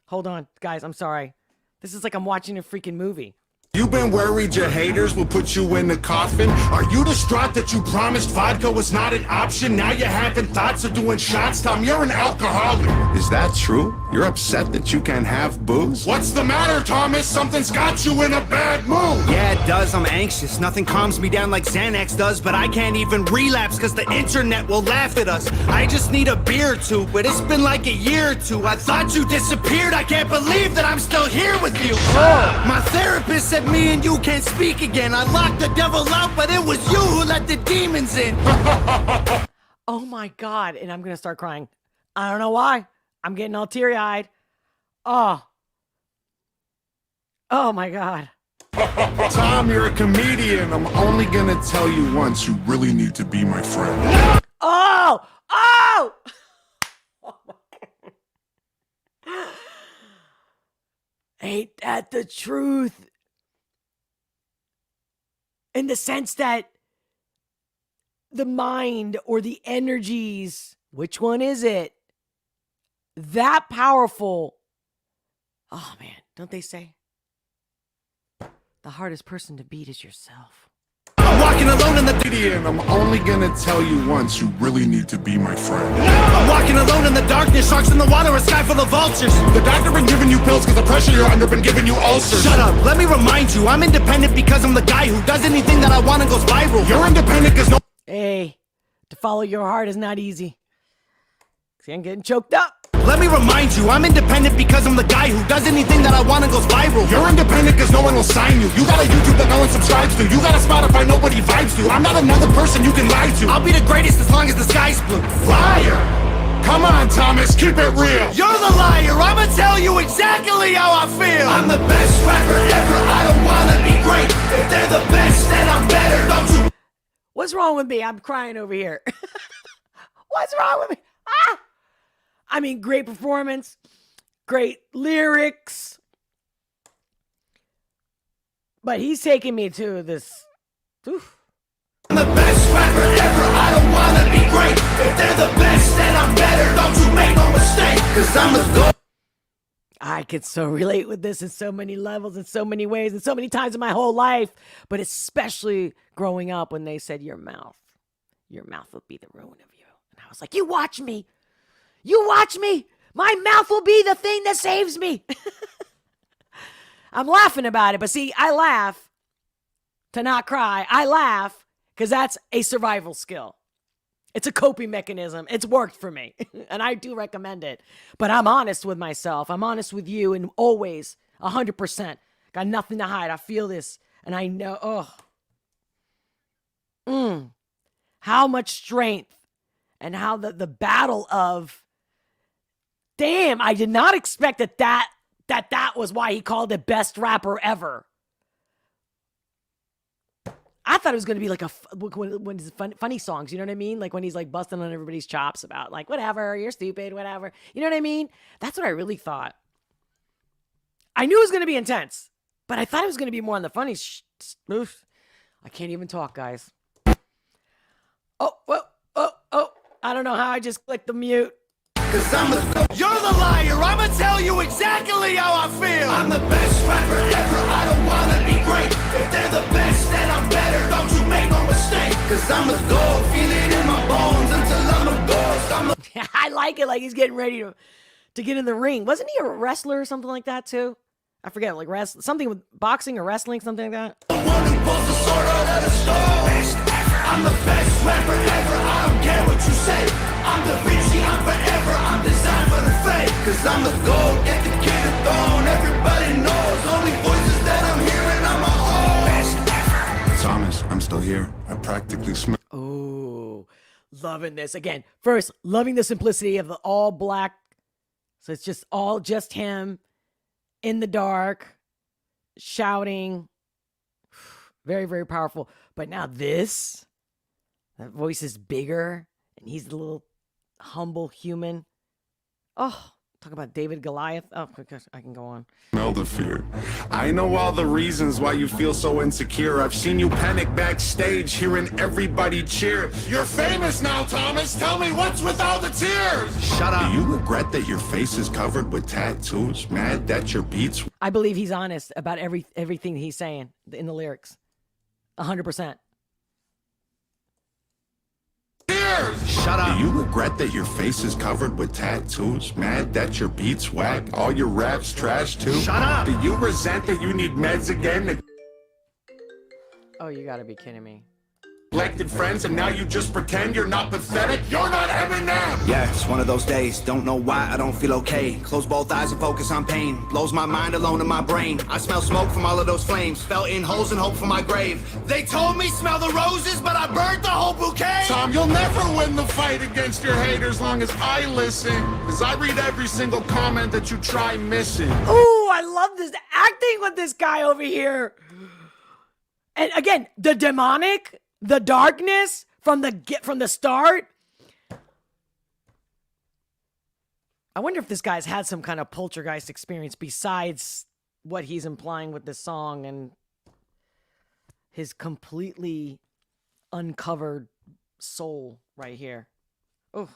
Hold on, guys. I'm sorry. This is like I'm watching a freaking movie. You've been worried your haters will put you in a coffin? Are you distraught that you promised vodka was not an option? Now you're having thoughts of doing shots? Tom, you're an alcoholic. Is that true? You're upset that you can't have booze? What's the matter, Thomas? Something's got you in a bad mood. Yeah, it does. I'm anxious. Nothing calms me down like Xanax does, but I can't even relapse because the internet will laugh at us. I just need a beer or two, but it's been like a year or two. I thought you disappeared. I can't believe that I'm still here with you. My therapist said me and you can't speak again. I locked the devil out, but it was you who let the demons in. Oh my God. And I'm going to start crying. I don't know why. I'm getting all teary-eyed. Oh my God. Tom, you're a comedian. I'm only gonna tell you once. You really need to be my friend. Oh my God. Ain't that the truth? In the sense that the mind or the energies, which one is it? That powerful. Oh man, don't they say? The hardest person to beat is yourself. I'm walking alone in the comedian. I'm only gonna tell you once. You really need to be my friend. I'm walking alone in the darkness, sharks in the water, a sky full of vultures. The doctor been giving you pills because the pressure you're under been giving you ulcers. Shut up, let me remind you, I'm independent because I'm the guy who does anything that I want and goes viral. You're independent because no... Hey, to follow your heart is not easy. See, I'm getting choked up. Let me remind you, I'm independent because I'm the guy who does anything that I want and goes viral. You're independent because no one will sign you. You got a YouTube that no one subscribes to. You got a Spotify nobody vibes to. I'm not another person you can lie to. I'll be the greatest as long as the sky's blue. Liar! Come on, Thomas, keep it real. You're the liar. I'ma tell you exactly how I feel. I'm the best rapper ever. I don't wanna be great. If they're the best, then I'm better. Don't you? What's wrong with me? I'm crying over here. What's wrong with me? I mean, great performance, great lyrics. But he's taking me to this. Oof. I'm the best rapper ever. I don't wanna be great. If they're the best, then I'm better. Don't you make no mistake. Cause I'm the goat. I could so relate with this in so many levels, in so many ways, and so many times in my whole life. But especially growing up when they said your mouth will be the ruin of you. And I was like, you watch me. You watch me. My mouth will be the thing that saves me. I'm laughing about it, but see, I laugh to not cry. I laugh because that's a survival skill. It's a coping mechanism. It's worked for me, and I do recommend it. But I'm honest with myself. I'm honest with you, and always 100%. Got nothing to hide. I feel this, and I know, how much strength and how the battle of, damn, I did not expect that was why he called it best rapper ever. I thought it was going to be like when it's funny songs, you know what I mean? Like when he's like busting on everybody's chops about like, whatever, you're stupid, whatever. You know what I mean? That's what I really thought. I knew it was going to be intense, but I thought it was going to be more on the funny oof. I can't even talk, guys. Oh, I don't know how I just clicked the mute. Cause you're the liar. I'ma tell you exactly how I feel. I'm the best rapper ever. I don't wanna be great. If they're the best, then I'm better. Don't you make no mistake. Cause I'm a gold. Feel it in my bones until I'm a ghost. I like it. Like he's getting ready to get in the ring. Wasn't he a wrestler or something like that too? I forget. Like something with boxing or wrestling, something like that. The one who pulls the sword out of the stone. I'm the best rapper ever. I don't care what you say. I'm Da Vinci, I'm forever. I'm designed for the fake. Cause I'm the gold, get the kid a throne. Everybody knows, only voices that I'm hearing, I'm my own. Best ever. Thomas, I'm still here. I practically smell. Oh, loving this. Again, first, loving the simplicity of the all black. So it's just him in the dark, shouting. Very, very powerful. But now this, that voice is bigger, and he's a little humble human. Oh, talk about David Goliath. Oh, my gosh, I can go on. Smell the fear. I know all the reasons why you feel so insecure. I've seen you panic backstage, hearing everybody cheer. You're famous now, Thomas. Tell me what's with all the tears. Shut up. Do you regret that your face is covered with tattoos? Mad that your beats. I believe he's honest about everything he's saying in the lyrics. 100%. Shut up. Do you regret that your face is covered with tattoos? Mad that your beats whack? All your raps trash too? Shut up. Do you resent that you need meds again? Oh, you gotta be kidding me. Neglected friends, and now you just pretend you're not pathetic? You're not Eminem! Yeah, it's one of those days. Don't know why I don't feel okay. Close both eyes and focus on pain. Blows my mind alone in my brain. I smell smoke from all of those flames. Fell in holes and hope for my grave. They told me smell the roses, but I burned the whole bouquet. Tom, you'll never win the fight against your haters long as I listen. Cause I read every single comment that you try missing. Oh, I love this acting with this guy over here. And again, the demonic, the darkness from the start. I wonder if this guy's had some kind of poltergeist experience besides what he's implying with this song and his completely uncovered soul right here. Oh.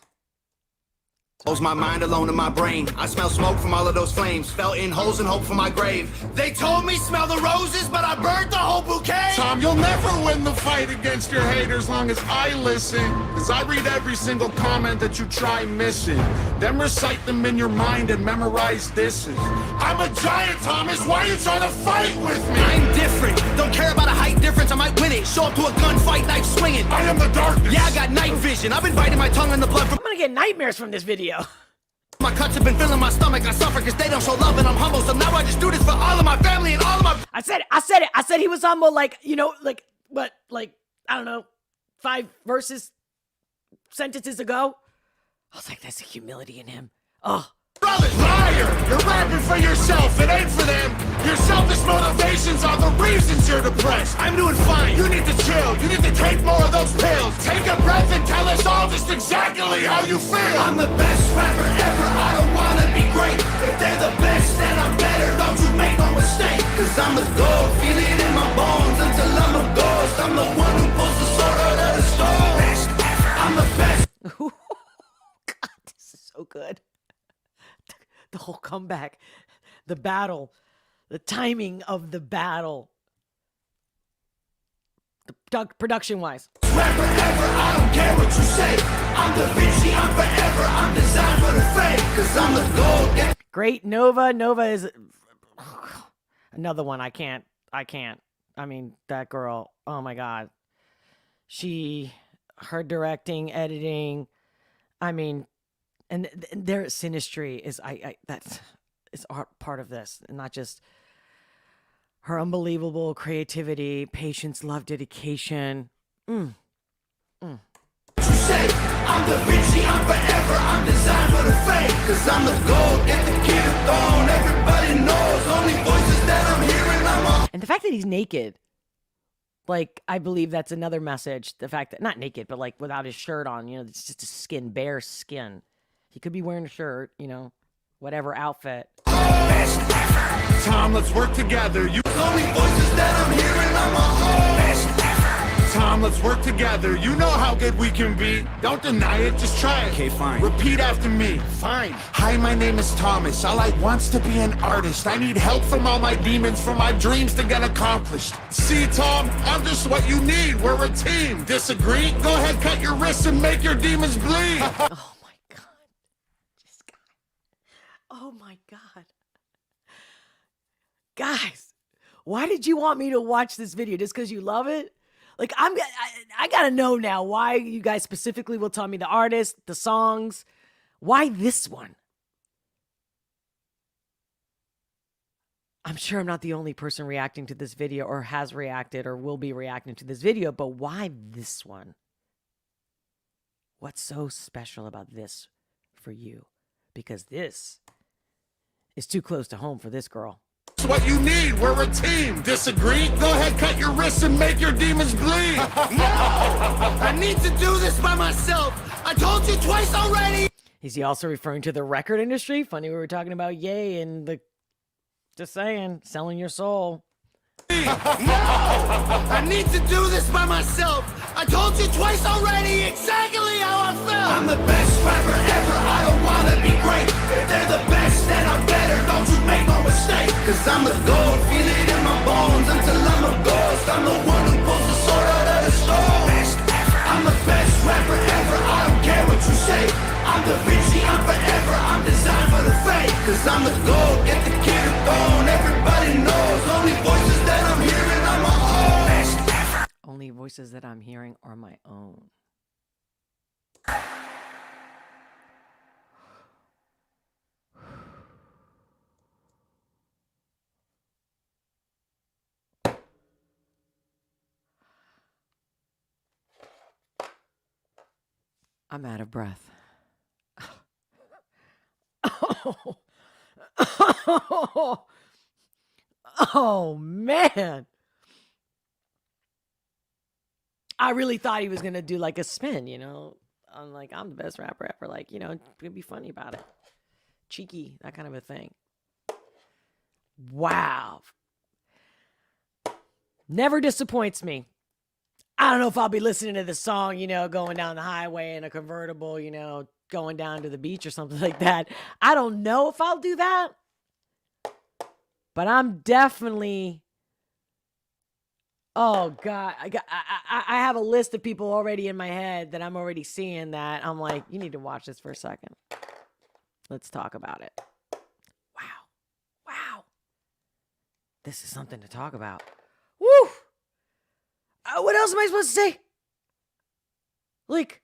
Close my mind alone in my brain. I smell smoke from all of those flames. Fell in holes and hope for my grave. They told me smell the roses, but I burned the whole bouquet. Tom, you'll never win the fight against your haters long as I listen. Cause I read every single comment that you try missing. Then recite them in your mind and memorize disses. I'm a giant, Thomas. Why are you trying to fight with me? I'm different. Don't care about a height difference. I might win it. Show up to a gunfight, knife swinging. I am the darkness. Yeah, I got night vision. I've been biting my tongue in the blood from. I'm gonna get nightmares from this video. My cuts have been filling my stomach. I suffer because they don't show love and I'm humble. So now I just do this for all of my family and all of my. I said it. I said he was humble, like, you know, like, what, like, I don't know, 5 sentences ago. I was like, that's a humility in him. Oh. Brothers, liar! You're rapping for yourself, it ain't for them. Your selfish motivations are the reasons you're depressed. I'm doing fine. You need to chill. You need to take more of those pills. Take a breath and tell us all just exactly how you feel. I'm the best rapper ever. I don't wanna be great. If they're the best, then I'm better. Don't you make no mistake. Cause I'm the gold. Feel it in my bones until I'm a ghost. I'm the one who pulls the sword out of the stone. Best ever. I'm the best. God, this is so good. The whole comeback, the battle, the timing of the battle, the production-wise. Rapper ever, I don't don't care what you say. I'm Da Vinci, I'm forever, I'm designed for the fame. Cause I'm the gold. Great Nova. Nova is another one. I can't. I mean, that girl. Oh my God. Her directing, editing. I mean, and their synastry is that's part of this, and not just her unbelievable creativity, patience, love, dedication. You say, I'm Da Vinci, I'm forever, I'm designed for the fame. Cause I'm the gold, get the kid a throne. Everybody knows, only voices that I'm hearing, I'm all. And the fact that he's naked, like, I believe that's another message. The fact that, not naked, but like without his shirt on, you know, it's just a skin, bare skin. He could be wearing a shirt, you know, whatever outfit. Best ever. Tom, let's work together. You only voices that I'm hearing, I'm all. Best ever. Tom, let's work together. You know how good we can be. Don't deny it, just try it. Okay, fine. Repeat after me. Fine. Hi, my name is Thomas. All I want's to be an artist. I need help from all my demons for my dreams to get accomplished. See, Tom, I'm just what you need. We're a team. Disagree? Go ahead, cut your wrists and make your demons bleed. Oh my God. Oh my God. Guys, why did you want me to watch this video? Just because you love it? Like, I gotta know now why you guys specifically will tell me the artist, the songs. Why this one? I'm sure I'm not the only person reacting to this video or has reacted or will be reacting to this video, but why this one? What's so special about this for you? Because this is too close to home for this girl. It's what you need. We're a team. Disagree? Go ahead, cut your wrists and make your demons bleed. No! I need to do this by myself. I told you twice already. Is he also referring to the record industry? Funny, we were talking about Ye and the, just saying, selling your soul. No! I need to do this by myself. I told you twice already exactly how I felt. I'm the best rapper ever. I don't wanna be great. If they're the best, then I'm better. Don't you make no mistake. Cause I'm the gold. Feel it in my bones until I'm a ghost. I'm the one who pulls the sword out of the stone. Best ever. I'm the best rapper ever. I don't care what you say. I'm Da Vinci. I'm forever. I'm designed for the fame. Cause I'm the gold. Get the kid a throne. Everybody knows. Only voices that I'm hearing are my own. Best ever. Only voices that I'm hearing are my own. I'm out of breath. Oh, man. I really thought he was going to do like a spin, you know. I'm like, I'm the best rapper ever. Like, you know, be funny about it. Cheeky, that kind of a thing. Wow. Never disappoints me. I don't know if I'll be listening to the song, you know, going down the highway in a convertible, you know, going down to the beach or something like that. I don't know if I'll do that. But I'm definitely, oh God, I have a list of people already in my head that I'm already seeing that I'm like, you need to watch this for a second. Let's talk about it. Wow. This is something to talk about. Woo! What else am I supposed to say? Like,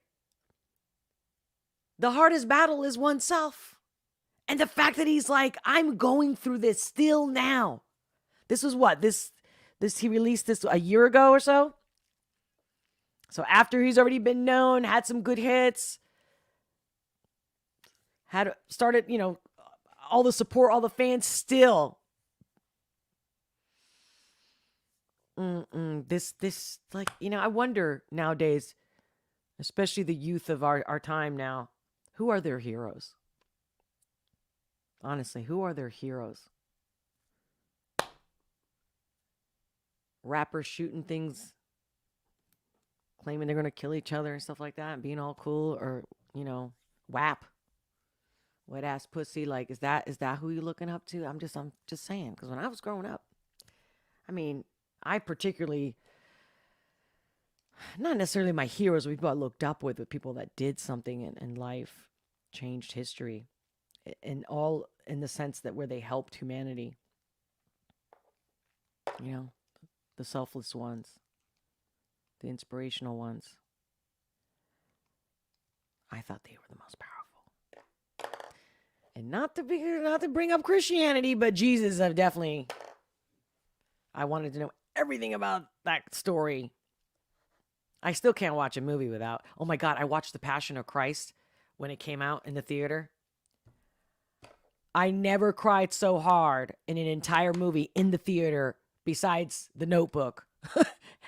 the hardest battle is oneself. And the fact that he's like, I'm going through this still now. This was what? This he released this a year ago or so? So after he's already been known, had some good hits, had started, you know, all the support, all the fans still. This, like, you know, I wonder nowadays, especially the youth of our time now, who are their heroes? Honestly, who are their heroes? Rappers shooting things, claiming they're going to kill each other and stuff like that, and being all cool, or, you know, WAP, wet ass pussy. Like, is that who you're looking up to? I'm just saying, because when I was growing up, I mean, I particularly, not necessarily my heroes, but people I looked up with people that did something in life, changed history, and all in the sense that where they helped humanity. You know, the selfless ones, the inspirational ones. I thought they were the most powerful. And not to bring up Christianity, but Jesus, I wanted to know everything about that story. I still can't watch a movie without. Oh my God, I watched The Passion of Christ when it came out in the theater. I never cried so hard in an entire movie in the theater besides The Notebook.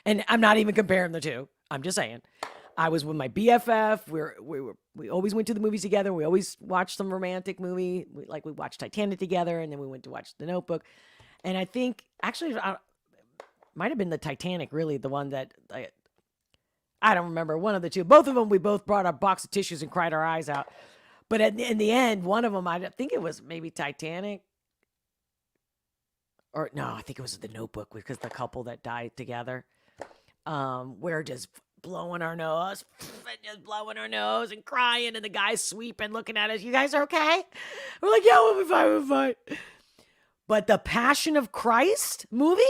And I'm not even comparing the two. I'm just saying. I was with my BFF. We always went to the movies together. We always watched some romantic movie. We watched Titanic together, and then we went to watch The Notebook. And I think, actually, might have been the Titanic, really, the one that, I don't remember, one of the two. Both of them, we both brought a box of tissues and cried our eyes out. But in the end, one of them, I think it was maybe Titanic. Or, no, I think it was The Notebook, because the couple that died together. We're just blowing our nose and crying, and the guy's sweeping, looking at us. You guys are okay? We're like, yeah, we'll be fine. But the Passion of Christ movie,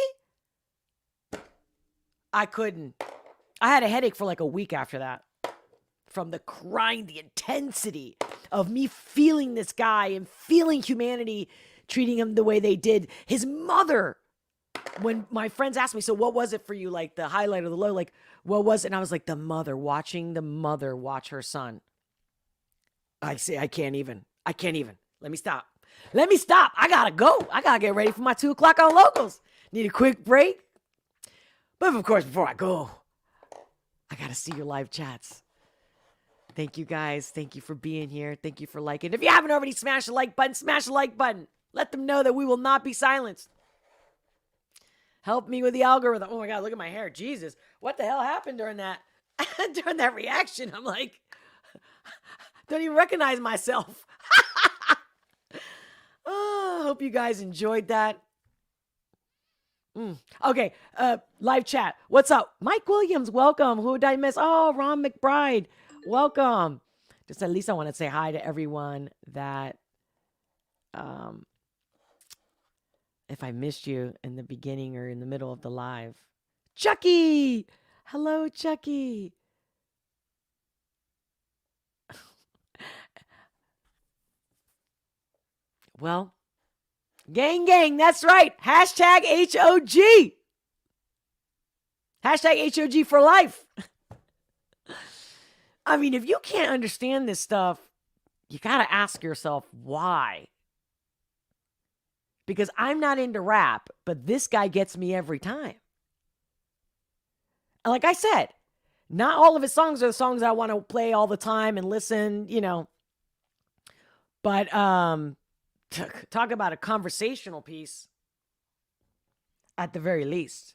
I couldn't. I had a headache for like a week after that. From the crying, the intensity of me feeling this guy and feeling humanity treating him the way they did. His mother, when my friends asked me, so what was it for you? Like the highlight or the low, like what was it? And I was like, the mother, watching the mother watch her son. I say, I can't even. Let me stop. I gotta go. I gotta get ready for my 2 o'clock on Locals. Need a quick break. But of course, before I go, I gotta see your live chats. Thank you guys. Thank you for being here. Thank you for liking. If you haven't already, smash the like button. Smash the like button. Let them know that we will not be silenced. Help me with the algorithm. Oh my God, look at my hair. Jesus. What the hell happened during that? During that reaction? I'm like, don't even recognize myself. Oh, hope you guys enjoyed that. Okay, live chat. What's up? Mike Williams, welcome. Who did I miss? Oh, Ron McBride, welcome. Just at least I want to say hi to everyone that, if I missed you in the beginning or in the middle of the live. Chucky! Hello, Chucky. Well, gang, that's right. Hashtag HOG. Hashtag HOG for life. I mean, if you can't understand this stuff, you got to ask yourself why. Because I'm not into rap, but this guy gets me every time. And like I said, not all of his songs are the songs I want to play all the time and listen, you know. But talk about a conversational piece at the very least.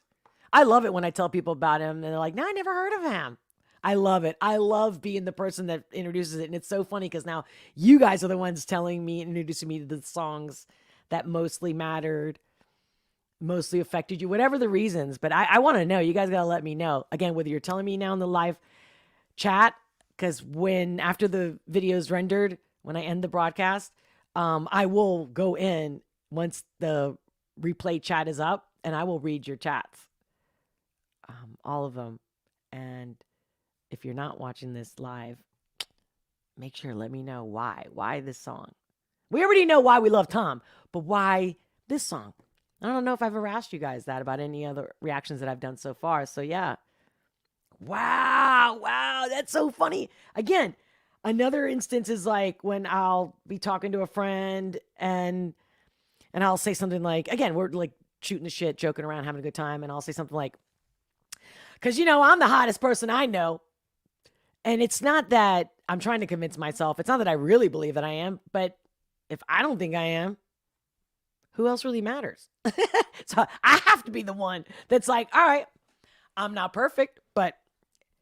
I love it when I tell people about him and they're like, no, I never heard of him. I love it. I love being the person that introduces it. And it's so funny because now you guys are the ones telling me and introducing me to the songs that mostly mattered, mostly affected you, whatever the reasons. But I want to know. You guys got to let me know. Again, whether you're telling me now in the live chat, because after the video is rendered, when I end the broadcast, I will go in once the replay chat is up and I will read your chats. All of them. And if you're not watching this live, make sure let me know why. Why this song? We already know why we love Tom, but why this song? I don't know if I've ever asked you guys that about any other reactions that I've done so far. So yeah. Wow, that's so funny. Again, another instance is like when I'll be talking to a friend and I'll say something like, again, we're like shooting the shit, joking around, having a good time, and I'll say something like, because, you know, I'm the hottest person I know. And it's not that I'm trying to convince myself. It's not that I really believe that I am. But if I don't think I am, who else really matters? So I have to be the one that's like, all right, I'm not perfect, but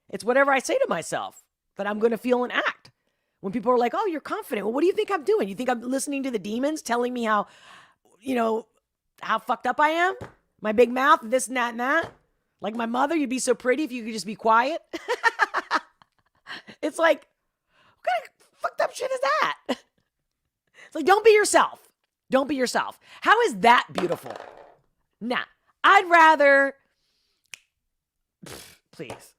it's whatever I say to myself that I'm going to feel and act. When people are like, oh, you're confident. Well, what do you think I'm doing? You think I'm listening to the demons telling me how, you know, how fucked up I am? My big mouth, this and that and that? Like my mother, you'd be so pretty if you could just be quiet. It's like, what kind of fucked up shit is that? It's like, don't be yourself. Don't be yourself. How is that beautiful? Nah, I'd rather, please.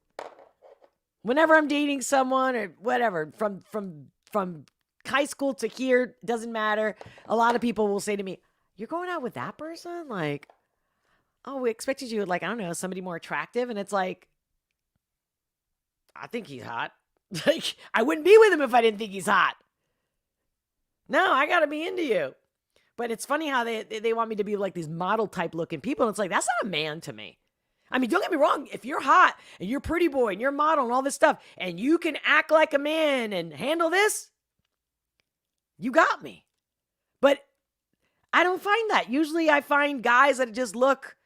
Whenever I'm dating someone or whatever, from high school to here, doesn't matter. A lot of people will say to me, you're going out with that person? Like, oh, we expected you, like, I don't know, somebody more attractive. And it's like, I think he's hot. Like, I wouldn't be with him if I didn't think he's hot. No, I got to be into you. But it's funny how they want me to be like these model type looking people. And it's like, that's not a man to me. I mean, don't get me wrong. If you're hot and you're pretty boy and you're a model and all this stuff and you can act like a man and handle this, you got me. But I don't find that. Usually I find guys that just look,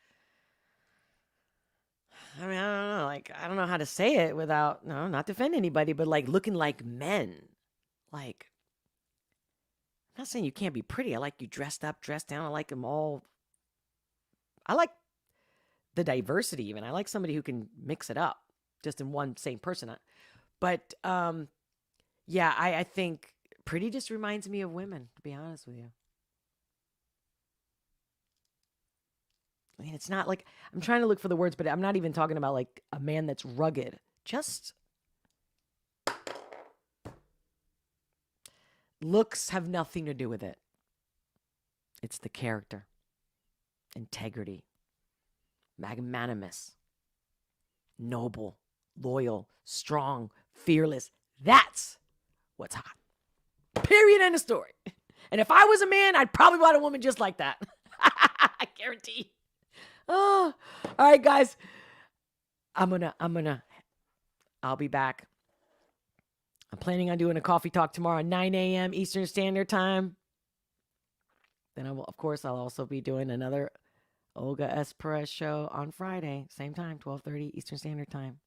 I mean, I don't know. Like, I don't know how to say it without, no, not defend anybody, but like looking like men. Like, I'm not saying you can't be pretty. I like you dressed up, dressed down. I like them all. I like the diversity even. I like somebody who can mix it up just in one same person. But yeah, I think pretty just reminds me of women, to be honest with you. I mean, it's not like, I'm trying to look for the words, but I'm not even talking about like a man that's rugged. Just looks have nothing to do with it. It's the character, integrity, magnanimous, noble, loyal, strong, fearless. That's what's hot. Period. End of story. And if I was a man, I'd probably want a woman just like that. I guarantee. Oh, all right, guys. I'll be back. I'm planning on doing a coffee talk tomorrow at 9 a.m. Eastern Standard Time. Then I will, of course, I'll also be doing another Olga S. Pérez show on Friday, same time, 12:30 Eastern Standard Time.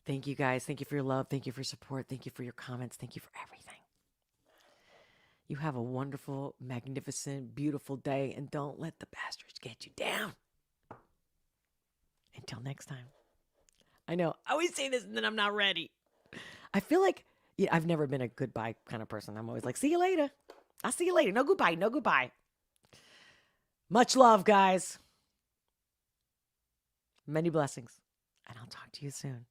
Thank you, guys. Thank you for your love. Thank you for your support. Thank you for your comments. Thank you for everything. You have a wonderful, magnificent, beautiful day, and don't let the bastards get you down. Until next time. I know, I always say this and then I'm not ready. I feel like, yeah, I've never been a goodbye kind of person. I'm always like, see you later. I'll see you later. No goodbye, no goodbye. Much love, guys. Many blessings. And I'll talk to you soon.